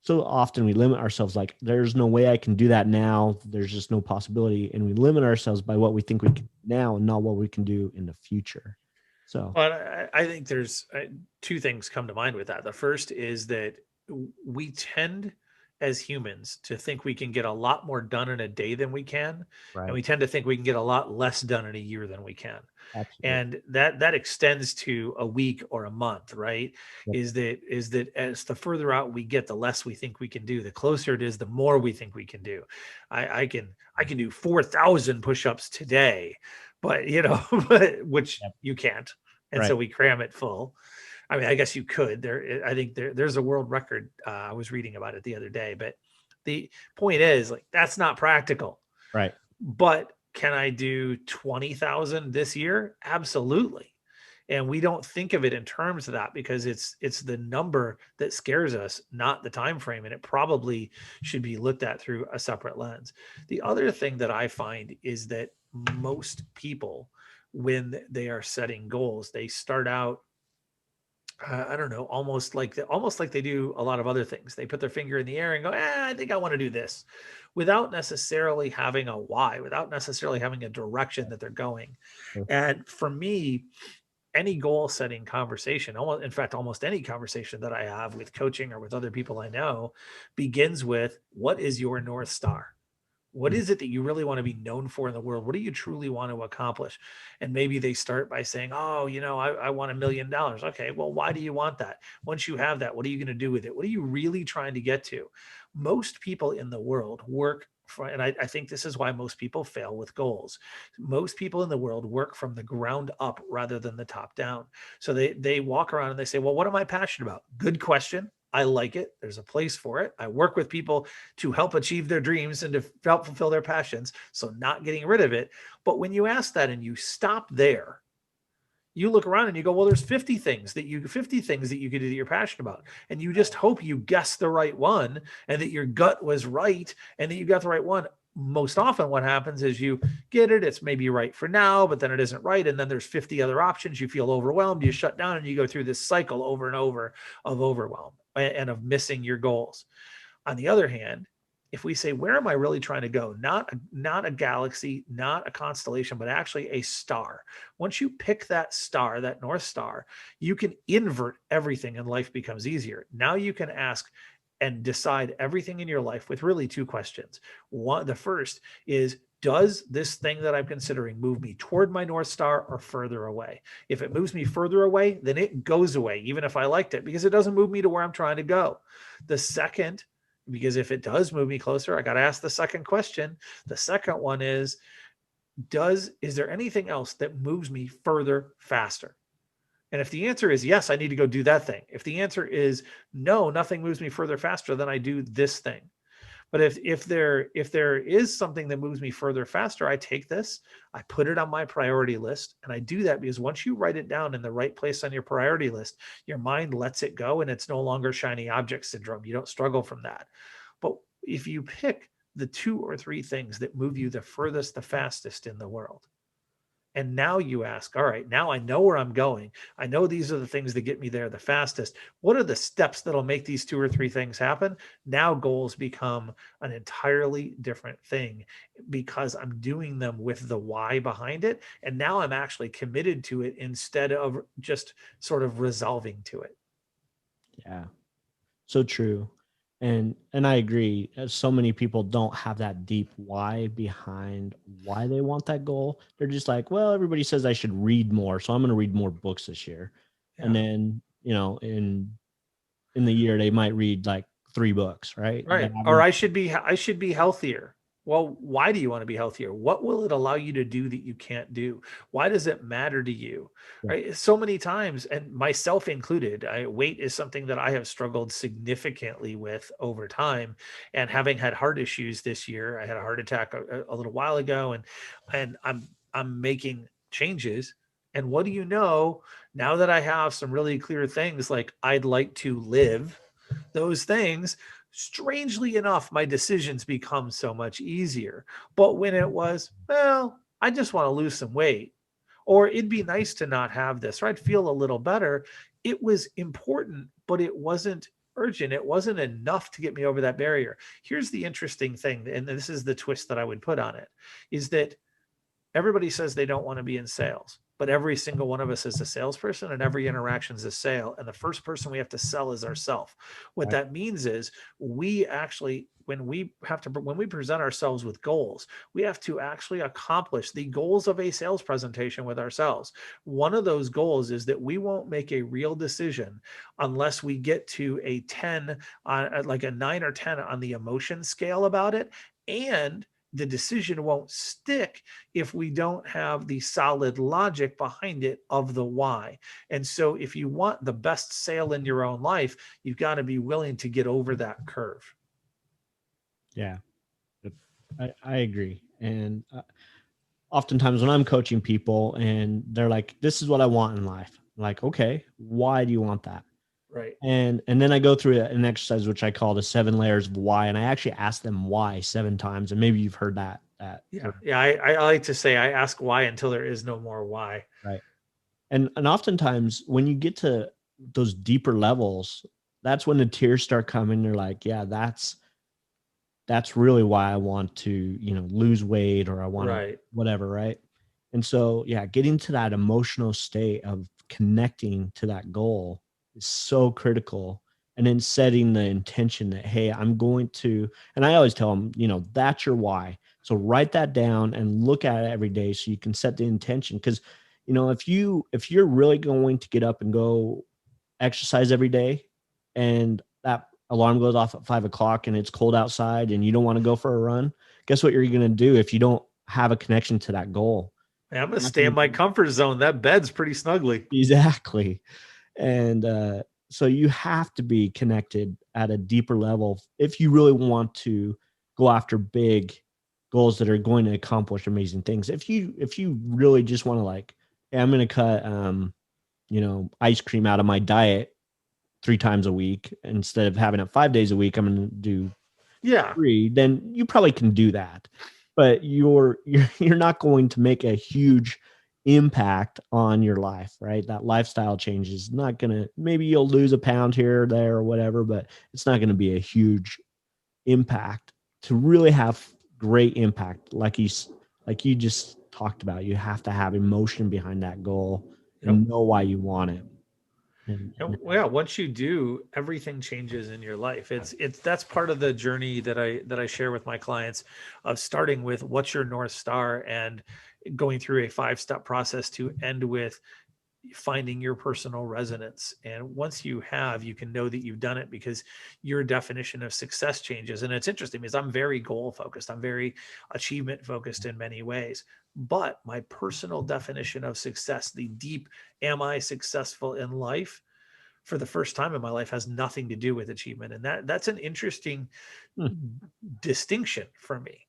so often we limit ourselves, like, there's no way I can do that now. There's just no possibility. And we limit ourselves by what we think we can do now and not what we can do in the future. So, Well, I think there's two things come to mind with that. The first is that we tend as humans to think we can get a lot more done in a day than we can, and right. we tend to think we can get a lot less done in a year than we can. Absolutely. And that extends to a week or a month, right? Yep. Is that as the further out we get, the less we think we can do. The closer it is, the more we think we can do. I can do 4,000 push-ups today, but but which Yep. you can't, and so Right. we cram it full. I mean, I guess you could. I think there's a world record. I was reading about it the other day, but the point is, like, that's not practical. Right. But can I do 20,000 this year? Absolutely. And we don't think of it in terms of that because it's the number that scares us, not the time frame, and it probably should be looked at through a separate lens. The other thing that I find is that most people, when they are setting goals, they start out, I don't know, almost like they do a lot of other things. They put their finger in the air and go, I think I want to do this, without necessarily having a why, without necessarily having a direction that they're going. Sure. And for me, any goal setting conversation, almost, in fact, almost any conversation that I have with coaching or with other people I know, begins with, what is your North Star? What Mm. is it that you really want to be known for in the world? What do you truly want to accomplish? And maybe they start by saying, oh, I want $1 million. Okay, well, why do you want that? Once you have that, what are you going to do with it? What are you really trying to get to? Most people in the world work for, and I think this is why most people fail with goals. Most people in the world work from the ground up rather than the top down. So they walk around and they say, well, what am I passionate about? Good question. I like it. There's a place for it. I work with people to help achieve their dreams and to help fulfill their passions. So not getting rid of it. But when you ask that and you stop there, you look around and you go, well, there's 50 things that you could do that you're passionate about. And you just hope you guess the right one and that your gut was right and that you got the right one. Most often what happens is you get it. It's maybe right for now, but then it isn't right. And then there's 50 other options. You feel overwhelmed. You shut down and you go through this cycle over and over of overwhelm and of missing your goals. On the other hand, if we say, where am I really trying to go? Not a galaxy, not a constellation, but actually a star. Once you pick that star, that North Star, you can invert everything and life becomes easier. Now you can ask and decide everything in your life with really two questions. One, the first is, does this thing that I'm considering move me toward my North Star or further away? If it moves me further away, then it goes away, even if I liked it, because it doesn't move me to where I'm trying to go. The second, because if it does move me closer, I got to ask the second question. The second one is there anything else that moves me further, faster? And if the answer is yes, I need to go do that thing. If the answer is no, nothing moves me further, faster, then I do this thing. But if there is something that moves me further, faster, I take this, I put it on my priority list, and I do that because once you write it down in the right place on your priority list, your mind lets it go, and it's no longer shiny object syndrome. You don't struggle from that. But if you pick the two or three things that move you the furthest, the fastest in the world, and now you ask, all right, now I know where I'm going. I know these are the things that get me there the fastest. What are the steps that'll make these two or three things happen? Now goals become an entirely different thing because I'm doing them with the why behind it. And now I'm actually committed to it instead of just sort of resolving to it. Yeah. So true. And I agree. So many people don't have that deep why behind why they want that goal. They're just like, well, everybody says I should read more, so I'm going to read more books this year. And Yeah. then, in the year they might read like 3 books, right? The Right. Or average. I should be healthier. Well, why do you want to be healthier? What will it allow you to do that you can't do? Why does it matter to you? Yeah. Right? So many times, and myself included, weight is something that I have struggled significantly with over time. And having had heart issues this year, I had a heart attack a little while ago, and I'm making changes. And what do you know? Now that I have some really clear things like I'd like to live those things, strangely enough, my decisions become so much easier. But when it was, well, I just want to lose some weight, or it'd be nice to not have this, or I'd feel a little better, it was important, but it wasn't urgent. It wasn't enough to get me over that barrier. Here's the interesting thing, and this is the twist that I would put on it, is that everybody says they don't want to be in sales, but every single one of us is a salesperson and every interaction is a sale. And the first person we have to sell is ourselves. What Right. that means is we actually, when we present ourselves with goals, we have to actually accomplish the goals of a sales presentation with ourselves. One of those goals is that we won't make a real decision unless we get to a 10, like a 9 or 10 on the emotion scale about it. And the decision won't stick if we don't have the solid logic behind it of the why. And so, if you want the best sale in your own life, you've got to be willing to get over that curve. Yeah. I agree. And oftentimes when I'm coaching people and they're like, this is what I want in life. I'm like, okay, why do you want that? Right. And then I go through an exercise which I call the 7 layers of why, and I actually ask them why 7 times, and maybe you've heard that Yeah. term, Yeah. I like to say I ask why until there is no more why. right? And oftentimes when you get to those deeper levels, that's when the tears start coming. They're like, yeah, that's really why I want to, lose weight, or I want to Right. whatever, right? And so, yeah, getting to that emotional state of connecting to that goal is so critical. And then setting the intention that, hey, I'm going to, and I always tell them, that's your why. So write that down and look at it every day so you can set the intention. Because, if you're really going to get up and go exercise every day and that alarm goes off at 5 o'clock and it's cold outside and you don't want to go for a run, guess what you're going to do if you don't have a connection to that goal? Man, I'm You're going to not stay in gonna my do- comfort zone. That bed's pretty snugly. Exactly. And so you have to be connected at a deeper level if you really want to go after big goals that are going to accomplish amazing things. If you really just want to, like, hey, I'm going to cut ice cream out of my diet 3 times a week instead of having it 5 days a week, I'm going to do Yeah. three, then you probably can do that. But you're not going to make a huge impact on your life, right? That lifestyle change is not going to, maybe you'll lose a pound here or there or whatever, but it's not going to be a huge impact. To really have great impact, like you just talked about, you have to have emotion behind that goal Yep. and know why you want it. And Well, yeah, once you do, everything changes in your life. It's that's part of the journey that I share with my clients, of starting with what's your North Star and going through a 5-step process to end with finding your personal resonance. And once you have, you can know that you've done it because your definition of success changes. And it's interesting because I'm very goal focused. I'm very achievement focused in many ways. But my personal definition of success, the deep, am I successful in life? For the first time in my life has nothing to do with achievement. And that's an interesting hmm, distinction for me,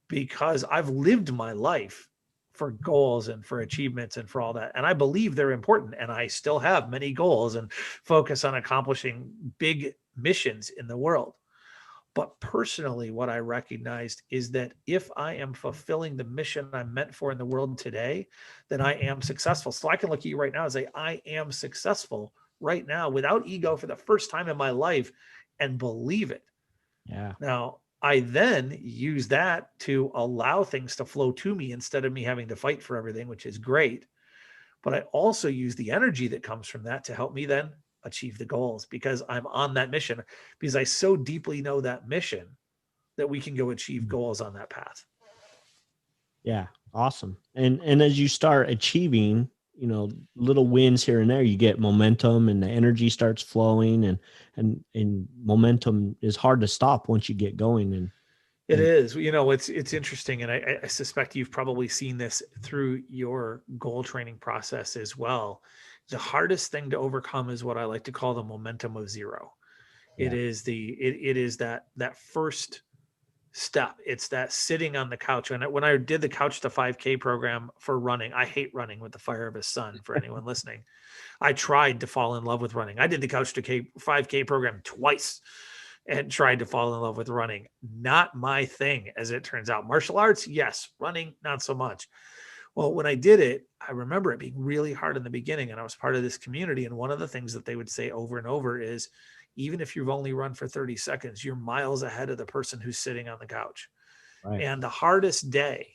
because I've lived my life for goals and for achievements and for all that. And I believe they're important. And I still have many goals and focus on accomplishing big missions in the world. But personally, what I recognized is that if I am fulfilling the mission I'm meant for in the world today, then I am successful. So I can look at you right now and say, I am successful right now without ego for the first time in my life and believe it. yeah. Now, I then use that to allow things to flow to me instead of me having to fight for everything, which is great. But I also use the energy that comes from that to help me then achieve the goals because I'm on that mission, because I so deeply know that mission that we can go achieve goals on that path. Yeah, awesome. And as you start achieving, little wins here and there, you get momentum and the energy starts flowing, and momentum is hard to stop once you get going. And It And is. It's interesting, and I suspect you've probably seen this through your goal training process as well. The hardest thing to overcome is what I like to call the momentum of zero. It yeah, is it is that first step. It's that sitting on the couch. And when I did the Couch to 5K program for running, I hate running with the fire of a sun. For anyone listening, I tried to fall in love with running. I did the Couch to 5K program twice and tried to fall in love with running. Not my thing, as it turns out. Martial arts, yes. Running, not so much. Well, when I did it, I remember it being really hard in the beginning, and I was part of this community. And one of the things that they would say over and over is, even if you've only run for 30 seconds, you're miles ahead of the person who's sitting on the couch. right. And the hardest day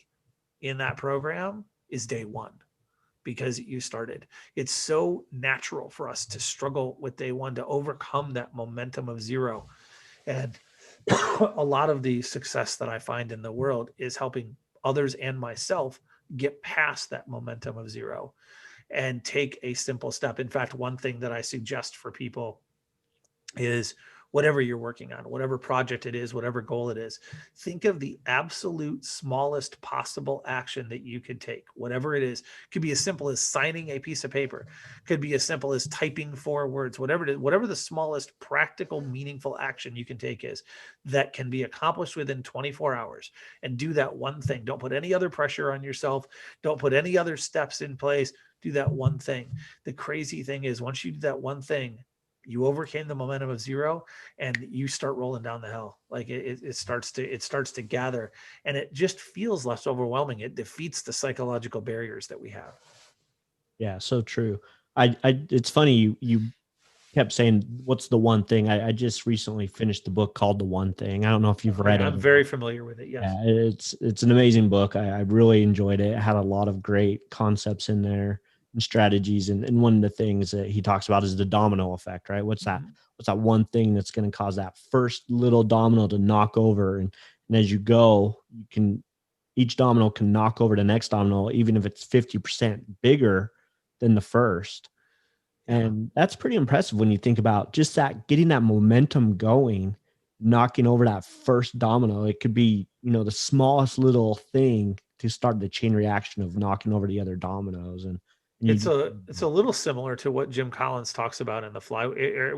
in that program is day one because you started. It's so natural for us to struggle with day one to overcome that momentum of zero. And a lot of the success that I find in the world is helping others and myself get past that momentum of zero and take a simple step. In fact, one thing that I suggest for people is whatever you're working on, whatever project it is, whatever goal it is, think of the absolute smallest possible action that you could take. Whatever it is, could be as simple as signing a piece of paper, could be as simple as typing 4 words, whatever it is, whatever the smallest practical, meaningful action you can take is that can be accomplished within 24 hours. And do that one thing. Don't put any other pressure on yourself. Don't put any other steps in place. Do that one thing. The crazy thing is, once you do that one thing, you overcame the momentum of zero and you start rolling down the hill. Like it starts to gather, and it just feels less overwhelming. It defeats the psychological barriers that we have. Yeah, so true. It's funny you kept saying, "What's the one thing?" I just recently finished the book called The One Thing. I don't know if you've Okay, read it I'm or not. very familiar with it. Yes. Yeah, it's an amazing book. I really enjoyed it. It had a lot of great concepts in there and strategies. And one of the things that he talks about is the domino effect, right? Mhm. What's that one thing that's going to cause that first little domino to knock over? And as you go, you can each domino can knock over the next domino, even if it's 50% bigger than the first. Yeah. And that's pretty impressive when you think about just that getting that momentum going, knocking over that first domino. It could be, the smallest little thing to start the chain reaction of knocking over the other dominoes. And you It's just, a little similar to what Jim Collins talks about in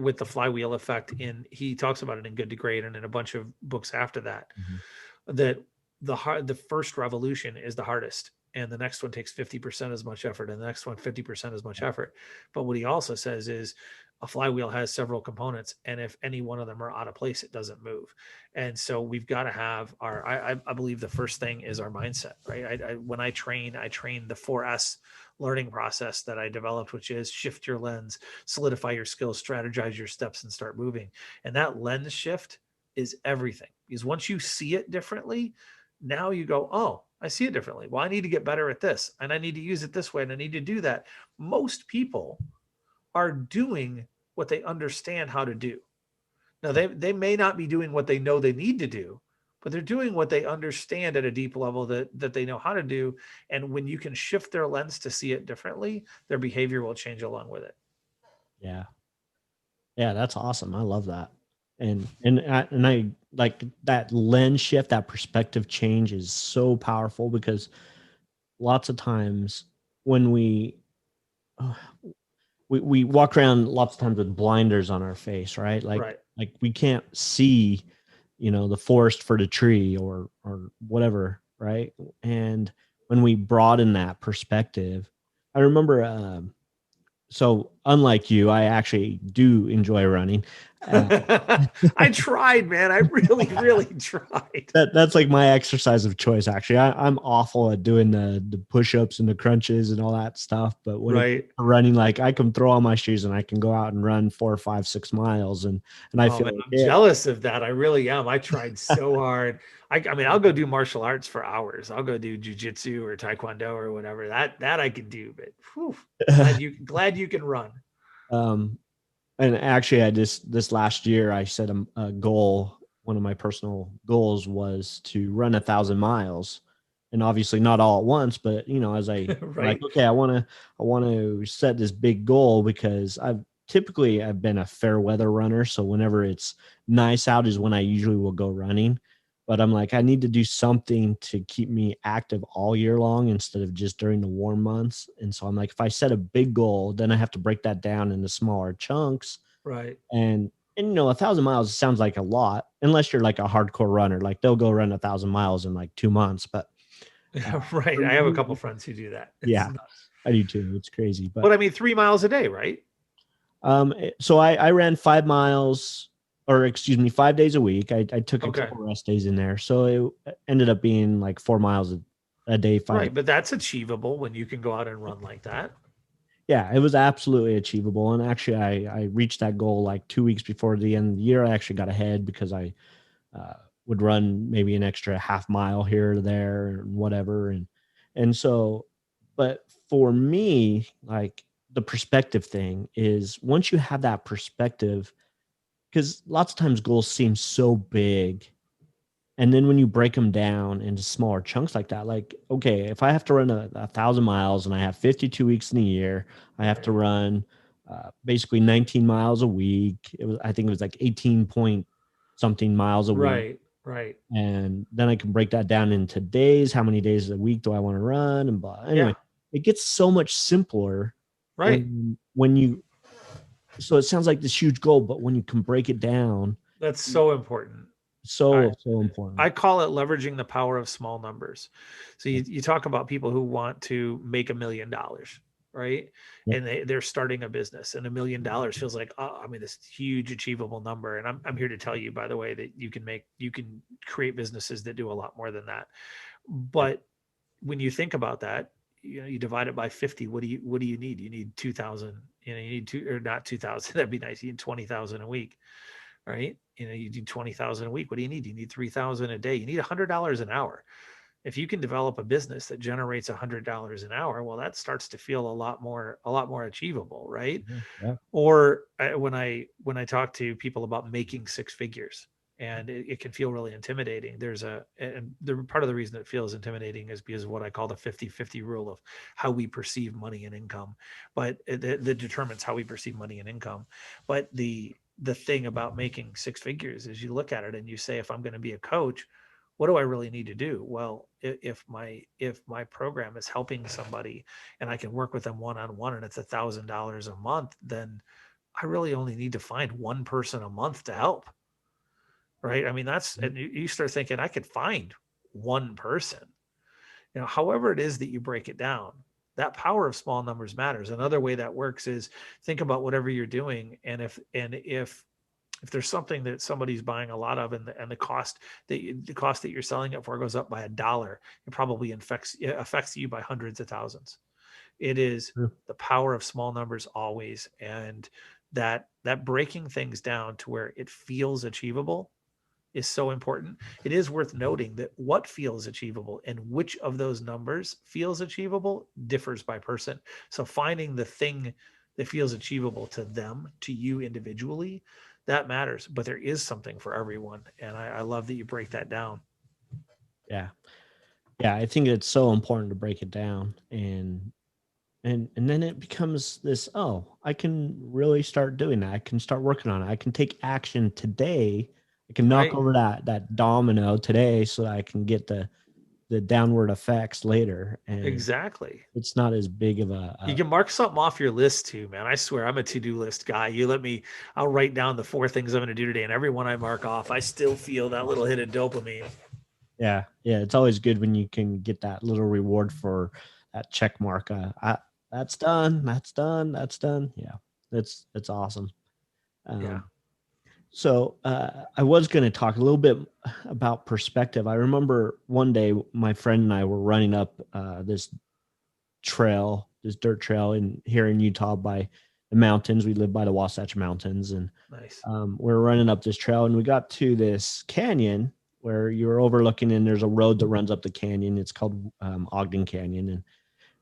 with the flywheel effect. He talks about it in Good to Great and in a bunch of books after that. Mhm. That the first revolution is the hardest, and the next one takes 50% as much effort, and the next one 50% as much effort. But what he also says is a flywheel has several components, and if any one of them are out of place, it doesn't move. And so we've got to have I believe the first thing is our mindset, right? When I train the 4S learning process that I developed, which is shift your lens, solidify your skills, strategize your steps, and start moving. And that lens shift is everything, because once you see it differently, now you go, oh, I see it differently. Well, I need to get better at this, and I need to use it this way, and I need to do that. Most people are doing what they understand how to do. Now, they may not be doing what they know they need to do, but they're doing what they understand at a deep level that they know how to do. And when you can shift their lens to see it differently, their behavior will change along with it. Yeah. Yeah, that's awesome. I love that. And I like that lens shift, that perspective change is so powerful because lots of times when uh, we walk around lots of times with blinders on our face, right? Like Right. like we can't see, the forest for the tree or whatever, right? And when we broaden that perspective, I remember so unlike you, I actually do enjoy running. Uh, I tried, man. I really, really tried. that's like my exercise of choice. Actually, I'm awful at doing the push-ups and the crunches and all that stuff. But when it comes Right. to running, like I can throw on my shoes and I can go out and run 4, 5, 6 miles, and I Oh feel man, like I'm it. jealous of that. I really am. I tried so hard. I mean, I'll go do martial arts for hours. I'll go do jujitsu or taekwondo or whatever. That I can do. But whew, glad you can run. um, and actually, I just this last year I set a goal. One of my personal goals was to run 1,000 miles, and obviously not all at once, but as I'm like, Right. okay, I want to set this big goal because I've been a fair weather runner, so whenever it's nice out is when I usually will go running. but I'm like, I need to do something to keep me active all year long instead of just during the warm months. And so I'm like, if I set a big goal, then I have to break that down into smaller chunks. Right. And 1,000 miles sounds like a lot, unless you're like a hardcore runner. Like they'll go run 1,000 miles in like 2 months. But uh, Right. for I have a couple me, friends who do that. It's yeah, nuts. I do too. It's crazy. But But I mean, 3 miles a day, right? so I ran 5 miles, or excuse me, 5 days a week. I took a Okay. couple rest days in there. So it ended up being like 4 miles a day, 5 days. Right. But that's achievable when you can go out and run like that. Yeah, it was absolutely achievable. And actually, I reached that goal like 2 weeks before the end of the year. I actually got ahead because I uh, would run maybe an extra half mile here or there and whatever. And so, but for me, like the perspective thing is once you have that perspective, because lots of times goals seem so big. And then when you break them down into smaller chunks like that, like, okay, if I have to run 1,000 miles and I have 52 weeks in a year, I have to Right. run basically 19 miles a week. I think it was like 18 point something miles a week. Right. Right. And then I can break that down into days. How many days a week do I want to run? And blah. Yeah. Anyway, it gets so much simpler Right. when you, so it sounds like this huge goal, but when you can break it down, That's so important. I, so important. I call it leveraging the power of small numbers. So Yep. you talk about people who want to make $1 million, right? Yep. And they're starting a business, and $1 million feels like, oh, I mean, this huge achievable number. And I'm here to tell you, by the way, that you can create businesses that do a lot more than that. Yep. But when you think about that, you divide it by 50. What do you need? You need 2,000. You need two, or not 2,000. That'd be nice. You need 20,000 a week, right? You do 20,000 a week. What do you need? You need 3,000 a day. You need $100 an hour. If you can develop a business that generates $100 an hour, well, that starts to feel a lot more achievable, right? Yeah. Yeah. Or when I talk to people about making six figures, and it can feel really intimidating. And the part of the reason it feels intimidating is because of what I call the 50-50 rule of how we perceive money and income, but that determines how we perceive money and income. But the thing about making six figures is you look at it and you say, if I'm going to be a coach, what do I really need to do? Well, if my program is helping somebody and I can work with them one on one and it's $1,000 a month, then I really only need to find one person a month to help. Right. I mean, Yep. and you start thinking I could find one person, however it is that you break it down. That power of small numbers matters. Another way that works is think about whatever you're doing. And if there's something that somebody's buying a lot of, and the cost that you're selling it for goes up by $1, it probably affects you by hundreds of thousands. It is True. the power of small numbers always, and that breaking things down to where it feels achievable is so important. It is worth noting that what feels achievable and which of those numbers feels achievable differs by person. So finding the thing that feels achievable to them, to you individually, that matters. But there is something for everyone. And I love that you break that down. Yeah. Yeah. I think it's so important to break it down, and then it becomes this, oh, I can really start doing that. I can start working on it. I can take action today. I can knock Right. over that domino today so that I can get the downward effects later. And Exactly. it's not as big of You can mark something off your list too, man. I swear I'm a to-do list guy. I'll write down the 4 things I'm going to do today. And every one I mark off, I still feel that little hit of dopamine. yeah, yeah, it's always good when you can get that little reward for that check mark. That's done, that's done, that's done. Yeah, it's awesome. Yeah. um, So I was going to talk a little bit about perspective. I remember one day my friend and I were running up this dirt trail in here in Utah by the mountains. We live by the Wasatch Mountains, and Nice. we were running up this trail, and we got to this canyon where you were overlooking, and there's a road that runs up the canyon. It's called Ogden Canyon,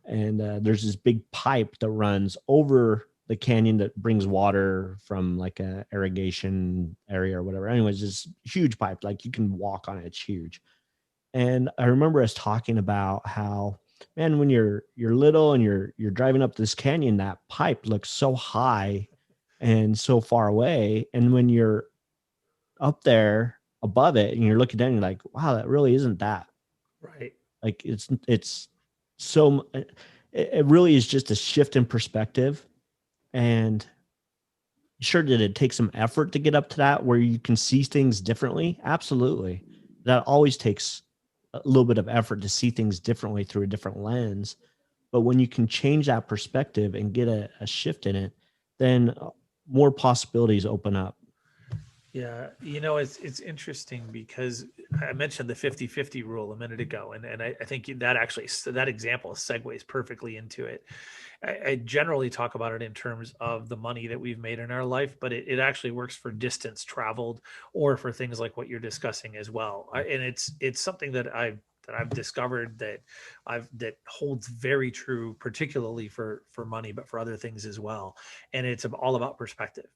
and there's this big pipe that runs over the canyon that brings water from like a irrigation area or whatever. Anyways, this huge pipe, like you can walk on it. It's huge. And I remember us talking about how, man, when you're little and you're driving up this canyon, that pipe looks so high and so far away. And when you're up there, above it and you're looking down, you're like, wow, that really isn't that. Right. Like it's so it really is just a shift in perspective. And sure, did it take some effort to get up to that where you can see things differently? Absolutely. That always takes a little bit of effort to see things differently through a different lens. But when you can change that perspective and get a shift in it, then more possibilities open up. Yeah, it's interesting because I mentioned the 50-50 rule a minute ago, and I think that actually that example segues perfectly into it. I generally talk about it in terms of the money that we've made in our life, but it actually works for distance traveled or for things like what you're discussing as well. And it's something that I've discovered that holds very true, particularly for money, but for other things as well. And it's all about perspective.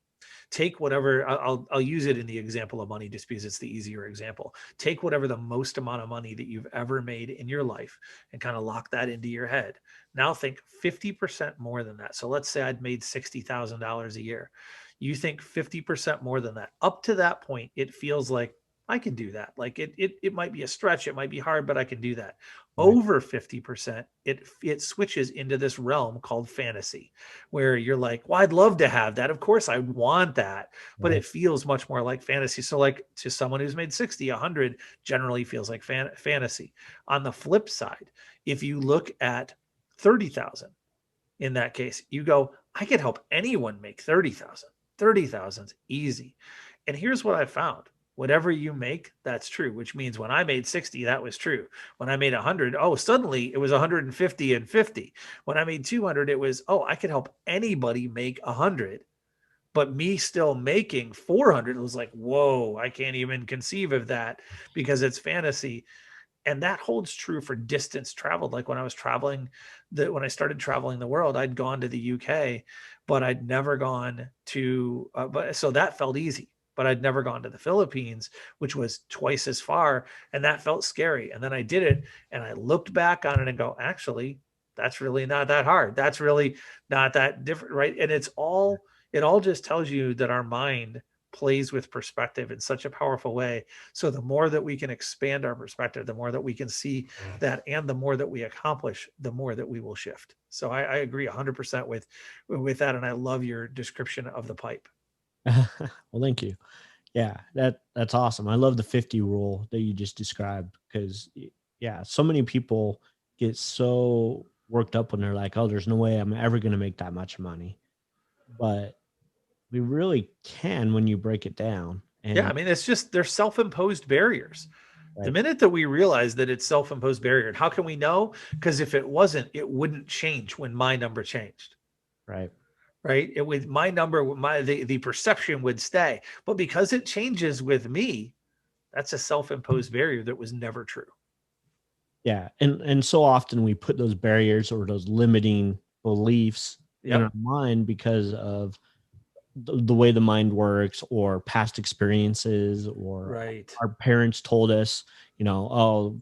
Take whatever, I'll use it in the example of money just because it's the easier example. Take whatever the most amount of money that you've ever made in your life and kind of lock that into your head. Now think 50% more than that. So let's say I'd made $60,000 a year. You think 50% more than that. Up to that point, it feels like I can do that. Like it might be a stretch, it might be hard, but I can do that. Right. Over 50%, it switches into this realm called fantasy, where you're like, well, I'd love to have that. Of course, I want that, but Right. it feels much more like fantasy. So, like to someone who's made 60, 100 generally feels like fantasy. On the flip side, if you look at 30,000 in that case, you go, I could help anyone make 30,000. 30,000's easy. And here's what I found. Whatever you make, that's true, which means when I made 60, that was true. When I made 100, oh, suddenly it was 150 and 50. When I made 200, it was, oh, I could help anybody make 100. But me still making 400 was like, whoa, I can't even conceive of that because it's fantasy. And that holds true for distance traveled. Like when I was traveling, when I started traveling the world, I'd gone to the UK, but I'd never gone to but so that felt easy, but I'd never gone to the Philippines, which was twice as far, and that felt scary. And then I did it, and I looked back on it and go, actually, that's really not that hard. That's really not that different, right? And it all just tells you that our mind plays with perspective in such a powerful way. So the more that we can expand our perspective, the more that we can see that, and the more that we accomplish, the more that we will shift. So I agree 100% with that, and I love your description of the pipe. Well, thank you. Yeah, that's awesome. I love the 50 rule that you just described because yeah, so many people get so worked up when they're like, "Oh, there's no way I'm ever going to make that much money." But we really can when you break it down. Yeah, And I mean, it's just they're self-imposed barriers. The right, minute that we realize that it's self-imposed barrier, and how can we know? Because if it wasn't, it wouldn't change when my number changed. right. Right? It would my number, the perception would stay. But because it changes with me, that's a self-imposed barrier that was never true. Yeah, and so often we put those barriers or those limiting beliefs in our Yep. mind because of the way the mind works or past experiences or Right. our parents told us, oh,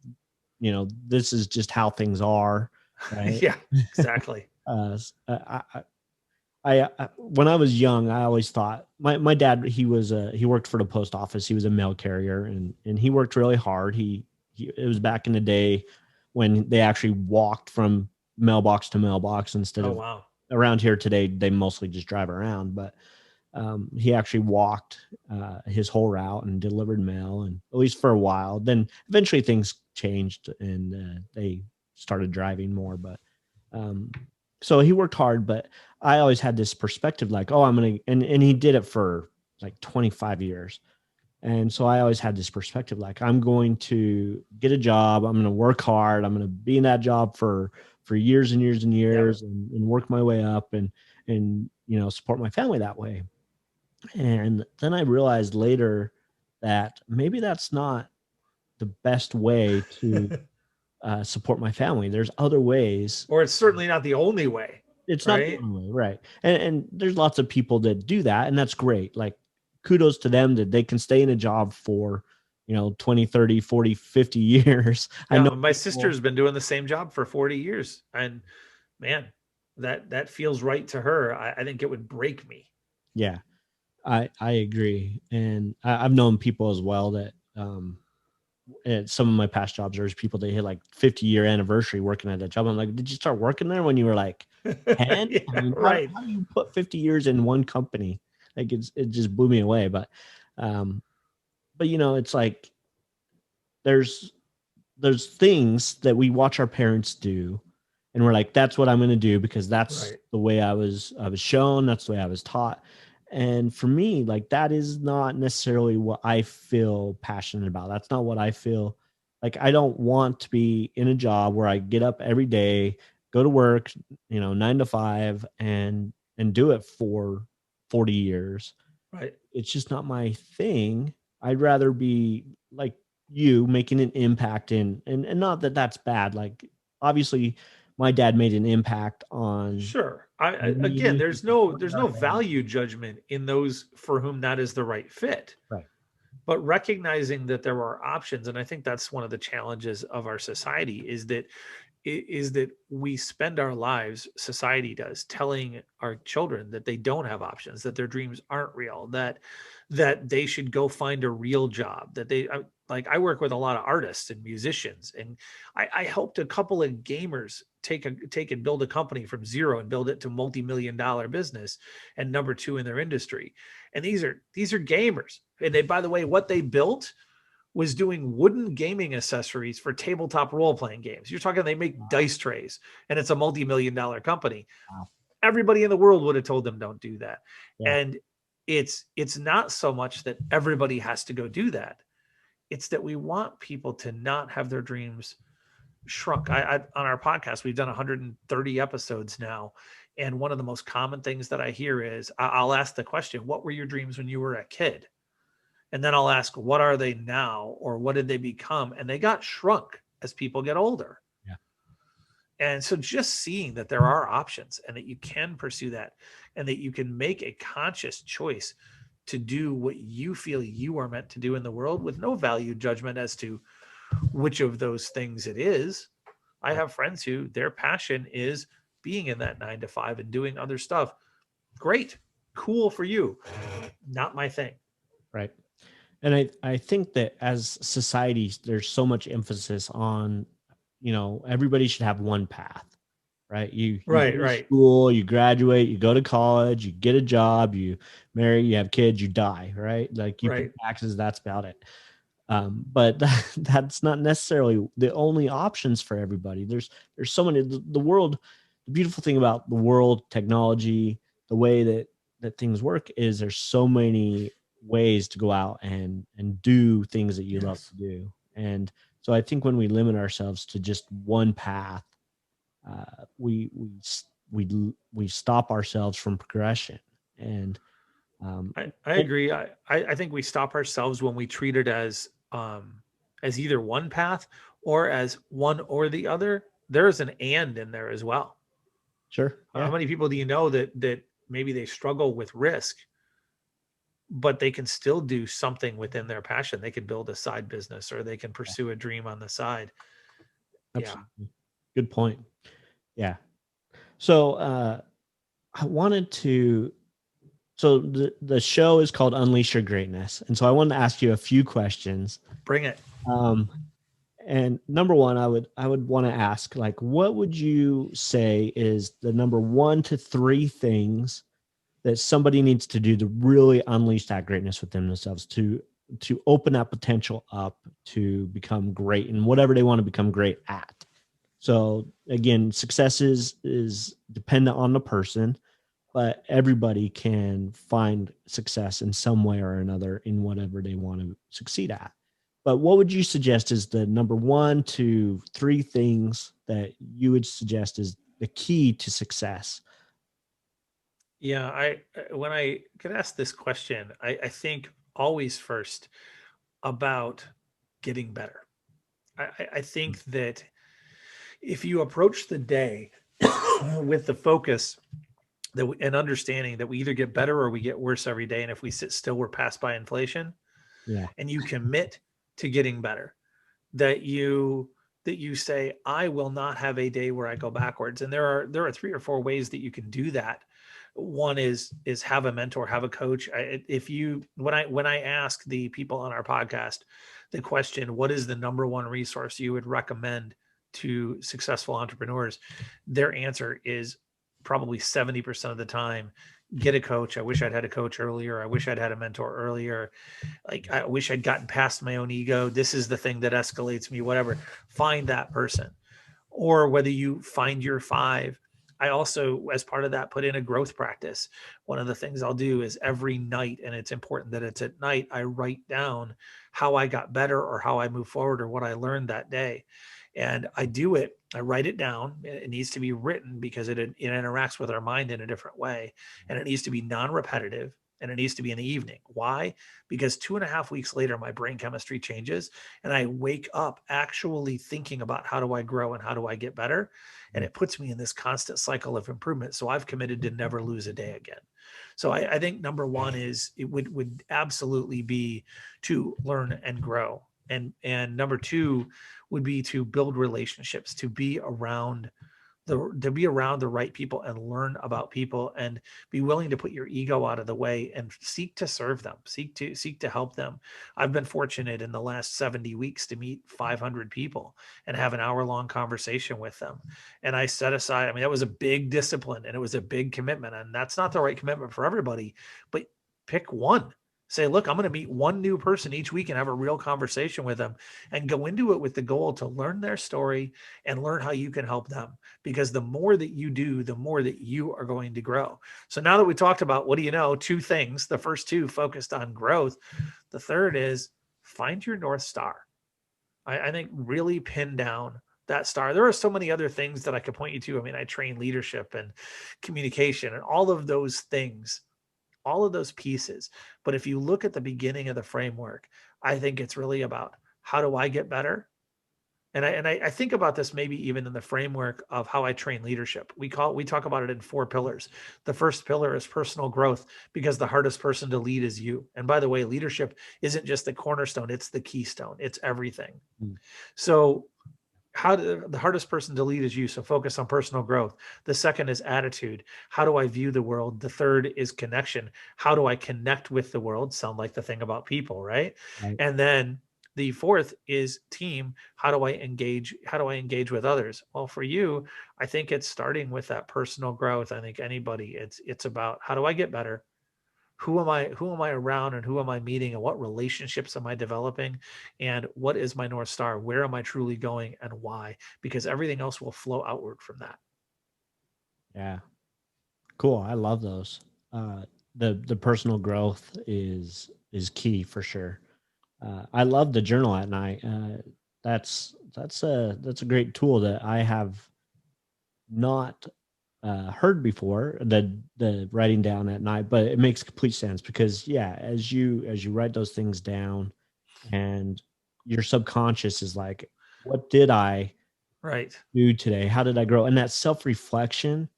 this is just how things are, right? Yeah, exactly. When I was young, I always thought my dad, he worked for the post office. He was a mail carrier and he worked really hard. It was back in the day when they actually walked from mailbox to mailbox instead Oh of wow. around here today, they mostly just drive around, but he actually walked his whole route and delivered mail, and at least for a while. Then eventually things changed and they started driving more. But um, so he worked hard, but I always had this perspective like, oh, I'm gonna, and he did it for like 25 years. And so I always had this perspective like, I'm going to get a job, I'm going to work hard, I'm going to be in that job for years and years and Yep. years and work my way up and support my family that way. And then I realized later that maybe that's not the best way to support my family. There's other ways. Or it's certainly not the only way, It's not the right? only way, right? And there's lots of people that do that, and that's great. Like, kudos to them that they can stay in a job for 20, 30, 40, 50 years. I Yeah, know my people. sister's been doing the same job for 40 years, and man, that feels right to her. I think it would break me. Yeah, I agree, and I've known people as well that um, at some of my past jobs, there's people that hit like 50-year anniversary working at that job. I'm like, did you start working there when you were like 10? I Yeah, mean, right. how do you put 50 years in one company? Like it just blew me away. Um, but it's like there's there's things that we watch our parents do, and we're like, that's what I'm going to do because that's Right. the way I was shown, that's the way I was taught. And for me, like, that is not necessarily what I feel passionate about. That's not what I feel like. I don't want to be in a job where I get up every day, go to work, 9 to 5, and do it for 40 years. Right. It's just not my thing. I'd rather be like you, making an impact and not that that's bad. Like, obviously my dad made an impact on Sure. Again, me. He there's supported our no family. value judgment in those for whom that is the right fit. Right. But recognizing that there are options, and I think that's one of the challenges of our society is that we spend our lives, society does, telling our children that they don't have options, that their dreams aren't real, that they should go find a real job, that like I work with a lot of artists and musicians, and I helped a couple of gamers take and build a company from zero and build it to multi-million-dollar business and number two in their industry. And these are gamers. And they, by the way, what they built was doing wooden gaming accessories for tabletop role playing games. You're talking they make dice trays and it's a multi-million-dollar company. Wow. Everybody in the world would have told them don't do that. Yeah. And it's not so much that everybody has to go do that. It's that we want people to not have their dreams shrunk. I on our podcast, we've done 130 episodes now. And one of the most common things that I hear is I'll ask the question, what were your dreams when you were a kid? And then I'll ask, what are they now? Or what did they become? And they got shrunk as people get older. Yeah. And so just seeing that there are options and that you can pursue that and that you can make a conscious choice to do what you feel you are meant to do in the world with no value judgment as to which of those things it is. I Right. have friends who their passion is being in that 9 to 5 and doing other stuff. Great. Cool for you. Not my thing. Right. And I think that as society, there's so much emphasis on, everybody should have one path, right? You Right, go to right, school, you graduate, you go to college, you get a job, you marry, you have kids, you die, right? Like, you pay right. taxes, that's about it. But that's not necessarily the only options for everybody. There's so many. The world, the beautiful thing about the world, technology, the way that things work is there's so many ways to go out and do things that you love Yes. to do. And so I think when we limit ourselves to just one path, we stop ourselves from progression. And um, I agree. I think we stop ourselves when we treat it as either one path or as one or the other. There is an and in there as well. sure, How yeah, many people do you know that maybe they struggle with risk, but they can still do something within their passion? They can build a side business or they can pursue a dream on the side. Yeah. absolutely, good point. Yeah. So I wanted to. So the show is called Unleash Your Greatness, and so I wanted to ask you a few questions. Bring it. Um, and number one, I would want to ask, like, what would you say is the number 1 to 3 things that somebody needs to do to really unleash that greatness within themselves, to open that potential up to become great in whatever they want to become great at. So again, success is dependent on the person, but everybody can find success in some way or another in whatever they want to succeed at. But what would you suggest is the number 1 to 3 things that you would suggest is the key to success? Yeah. When I get asked this question, I think always first about getting better. I think that if you approach the day with the focus and understanding that we either get better or we get worse every day, and if we sit still, we're passed by inflation, Yeah. and you commit to getting better, that you say, I will not have a day where I go backwards. And there are 3 or 4 ways that you can do that. One is have a mentor, have a coach. If you when I ask the people on our podcast, the question, what is the number one resource you would recommend to successful entrepreneurs? Their answer is probably 70% of the time, get a coach. I wish I'd had a coach earlier. I wish I'd had a mentor earlier. Like, I wish I'd gotten past my own ego. This is the thing that escalates me, whatever. Find that person. Or whether you find your five. I also, as part of that, put in a growth practice. One of the things I'll do is every night, and it's important that it's at night, I write down how I got better or how I move forward or what I learned that day. And I do it, I write it down. It needs to be written because it interacts with our mind in a different way. And it needs to be non repetitive, and it needs to be in the evening. Why? Because 2.5 weeks later, my brain chemistry changes and I wake up actually thinking about how do I grow and how do I get better. And it puts me in this constant cycle of improvement. So I've committed to never lose a day again. So I think number one is it would absolutely be to learn and grow. And number two would be to build relationships, to be around the right people and learn about people and be willing to put your ego out of the way and seek to serve them, seek to help them. I've been fortunate in the last 70 weeks to meet 500 people and have an hour-long conversation with them. And I set aside, I mean, that was a big discipline and it was a big commitment, and that's not the right commitment for everybody, but pick one. Say, look, I'm going to meet one new person each week and have a real conversation with them and go into it with the goal to learn their story and learn how you can help them, because the more that you do, the more that you are going to grow. So now that we talked about, what do you know, two things, the first two focused on growth. The third is find your North Star. I think really pin down that star. There are so many other things that I could point you to. I mean, I train leadership and communication and all of those things, all of those pieces. But if you look at the beginning of the framework, I think it's really about how do I get better? And I think about this maybe even in the framework of how I train leadership. We talk about it in four pillars. The first pillar is personal growth, because the hardest person to lead is you. And by the way, leadership isn't just the cornerstone, it's the keystone. It's everything. Mm. So the hardest person to lead is you. So focus on personal growth. The second is attitude. How do I view the world? The third is connection. How do I connect with the world? Sound like the thing about people, right? Right. And then the fourth is team. How do I engage? How do I engage with others? Well, for you, I think it's starting with that personal growth. I think anybody, it's about how do I get better? Who am I around, and who am I meeting, and what relationships am I developing, and what is my North Star? Where am I truly going, and why? Because everything else will flow outward from that. Yeah. Cool. I love those. The personal growth is key for sure. I love the journal at night. That's a great tool that I have not heard before. The writing down at night, but it makes complete sense because yeah, as you write those things down, and your subconscious is like, what did I Right. do today? How did I grow? And that self reflection,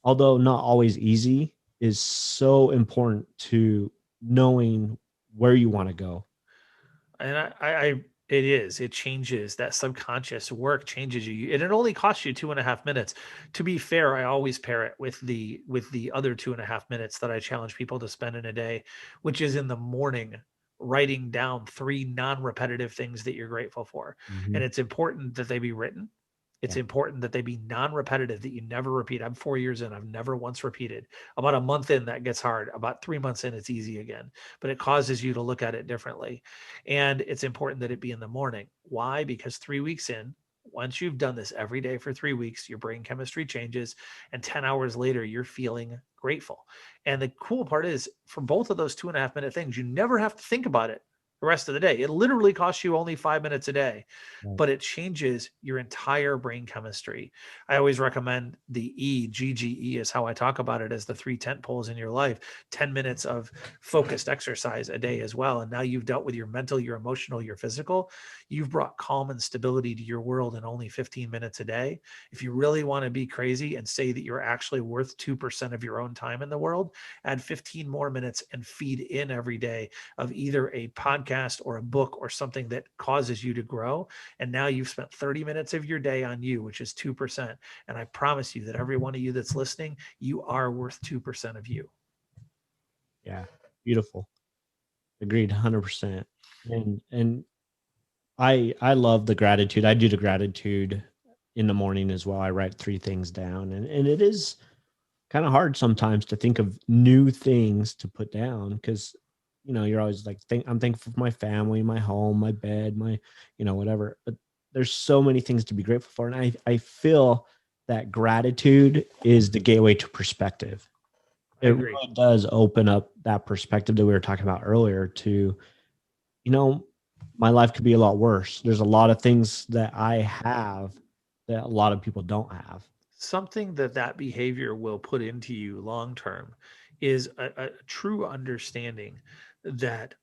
although not always easy, is so important to knowing where you want to go. And it is, it changes, that subconscious work changes you. And it only costs you 2.5 minutes. To be fair, I always pair it with the other 2.5 minutes that I challenge people to spend in a day, which is in the morning, writing down three non-repetitive things that you're grateful for. Mhm. And it's important that they be written. It's Yeah. important that they be non-repetitive, that you never repeat. I'm 4 years in, I've never once repeated. About a month in, that gets hard. About 3 months in, it's easy again, but it causes you to look at it differently. And it's important that it be in the morning. Why? Because 3 weeks in, once you've done this every day for 3 weeks, your brain chemistry changes, and 10 hours later, you're feeling grateful. And the cool part is, for both of those 2.5 minute things, you never have to think about it the rest of the day. It literally costs you only 5 minutes a day, Right. but it changes your entire brain chemistry. I always recommend the EGGE is how I talk about it, as the three tent poles in your life. 10 minutes of focused exercise a day as well. And now you've dealt with your mental, your emotional, your physical. You've brought calm and stability to your world in only 15 minutes a day. If you really want to be crazy and say that you're actually worth 2% of your own time in the world, add 15 more minutes and feed in every day of either a podcast or a book or something that causes you to grow. And now you've spent 30 minutes of your day on you, which is 2%. And I promise you that every one of you that's listening, you are worth 2% of you. Yeah. Beautiful. Agreed 100%. And I love the gratitude. I do the gratitude in the morning as well. I write 3 things down, and it is kind of hard sometimes to think of new things to put down because you're always like I'm thankful for my family, my home, my bed, my whatever. But there's so many things to be grateful for, and I feel that gratitude is the gateway to perspective. I It agree. really does open up that perspective that we were talking about earlier to, you know, my life could be a lot worse. There's a lot of things that I have that a lot of people don't have. Something that that behavior will put into you long term is a true understanding that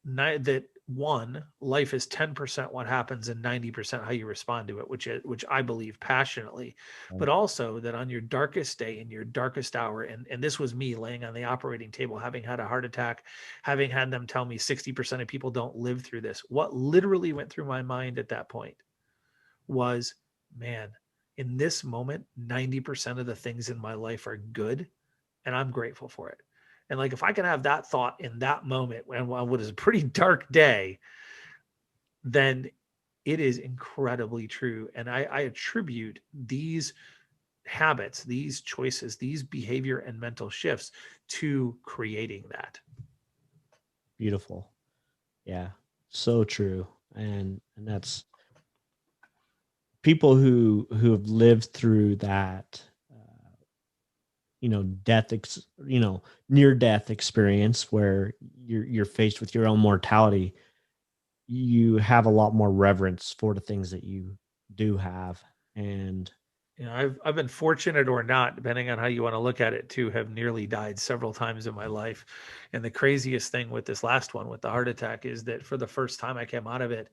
that one, life is 10% what happens and 90% how you respond to it, which I believe passionately, but Right. also that on your darkest day, in your darkest hour, and this was me laying on the operating table, having had a heart attack, having had them tell me 60% of people don't live through this. What literally went through my mind at that point was, man, in this moment, 90% of the things in my life are good, and I'm grateful for it. And like, if I can have that thought in that moment when what is a pretty dark day, then it is incredibly true. And I attribute these habits, these choices, these behavior and mental shifts to creating that. Beautiful. Yeah. So true. And that's people who have lived through that near death experience where you're faced with your own mortality. You have a lot more reverence for the things that you do have. And You know, I've been fortunate or not, depending on how you want to look at it, to have nearly died several times in my life. And the craziest thing with this last one, with the heart attack, is that for the first time I came out of it,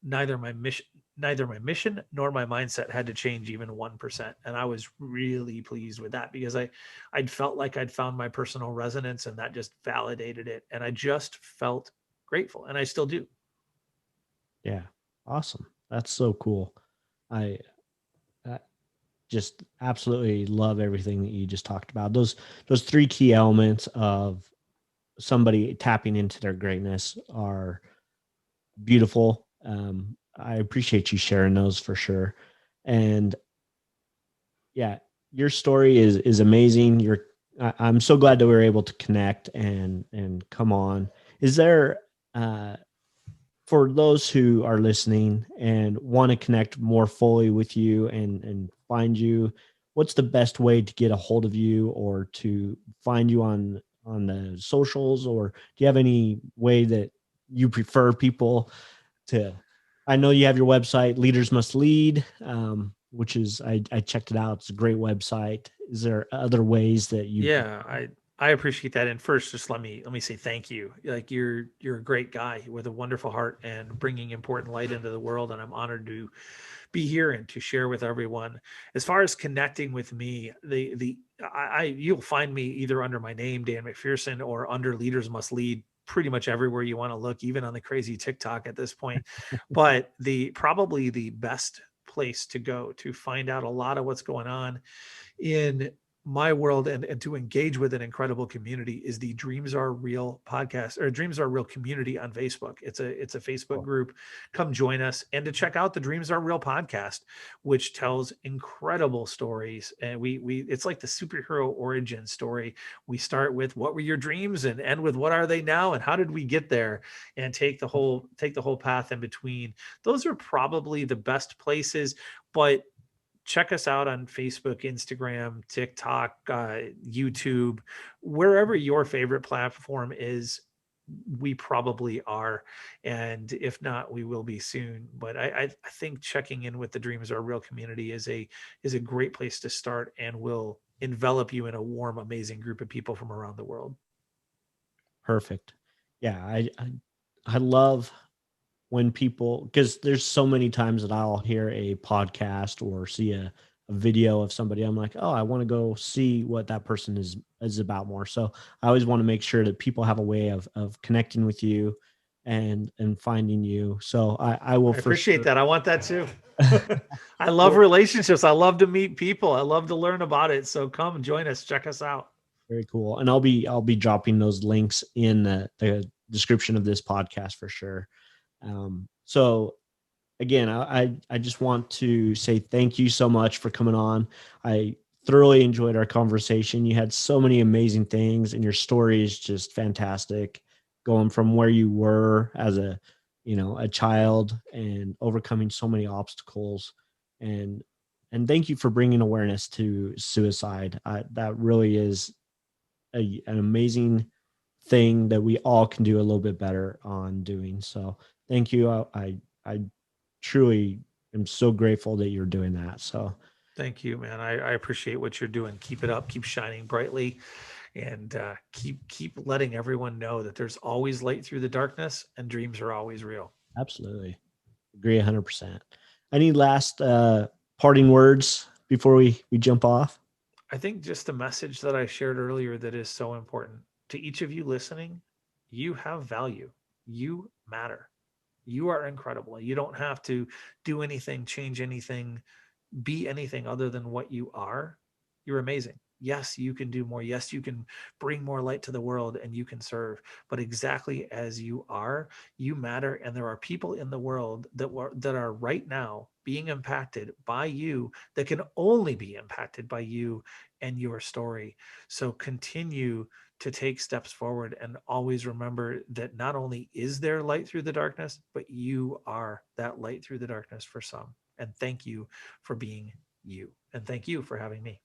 neither my mission nor my mindset had to change even 1%, and I was really pleased with that because I'd felt like I'd found my personal resonance, and that just validated it, and I just felt grateful, and I still do. yeah, awesome. That's so cool. I, I just absolutely love everything that you just talked about. Those 3 key elements of somebody tapping into their greatness are beautiful. I appreciate you sharing those for sure. And yeah, your story is amazing. I'm so glad that we were able to connect and come on. Is there uh for those who are listening and want to connect more fully with you and find you, what's the best way to get a hold of you or to find you on the socials, or do you have any way that you prefer people to? I know you have your website, Leaders Must Lead, which is I checked it out. It's a great website. Is there other ways that you? Yeah, I appreciate that. And first, just let me say thank you. Like, you're a great guy with a wonderful heart and bringing important light into the world, and I'm honored to be here and to share with everyone. As far as connecting with me, you'll find me either under my name, Dan McPherson, or under Leaders Must Lead, pretty much everywhere you want to look, even on the crazy TikTok at this point. But the probably the best place to go to find out a lot of what's going on in my world, and to engage with an incredible community, is the Dreams Are Real podcast, or Dreams Are Real community on Facebook. It's a Facebook Oh, group. Come join us, and to check out the Dreams Are Real podcast, which tells incredible stories. And we it's like the superhero origin story. We start with what were your dreams and end with what are they now and how did we get there, and take the whole path in between. Those are probably the best places, but check us out on Facebook, Instagram, TikTok, YouTube, wherever your favorite platform is. We probably are, and if not, we will be soon. But I think checking in with the Dreams Are Real community is a great place to start, and will envelop you in a warm, amazing group of people from around the world. perfect. Yeah, I love when people, because there's so many times that I'll hear a podcast or see a video of somebody. I'm like, oh, I want to go see what that person is about more. So I always want to make sure that people have a way of connecting with you and finding you. So I will I for appreciate sure. that. I want that too. I love Well, relationships. I love to meet people. I love to learn about it. So come join us. Check us out. very cool. And I'll be dropping those links in the description of this podcast for sure. So again, I just want to say thank you so much for coming on. I thoroughly enjoyed our conversation. You had so many amazing things, and your story is just fantastic. Going from where you were as a, a child and overcoming so many obstacles, and thank you for bringing awareness to suicide. That really is an amazing thing that we all can do a little bit better on doing. So thank you. I truly am so grateful that you're doing that. So Thank you, man. I appreciate what you're doing. Keep it up. Keep shining brightly, and keep letting everyone know that there's always light through the darkness, and dreams are always real. absolutely agree 100%. Any last parting words before we jump off? I think just the message that I shared earlier that is so important to each of you listening: you have value. You matter. You are incredible. You don't have to do anything, change anything, be anything other than what you are. You're amazing. Yes, you can do more. Yes, you can bring more light to the world and you can serve. But exactly as you are, you matter. And there are people in the world that are right now being impacted by you, that can only be impacted by you and your story. So continue to take steps forward, and always remember that not only is there light through the darkness, but you are that light through the darkness for some. And thank you for being you. And thank you for having me.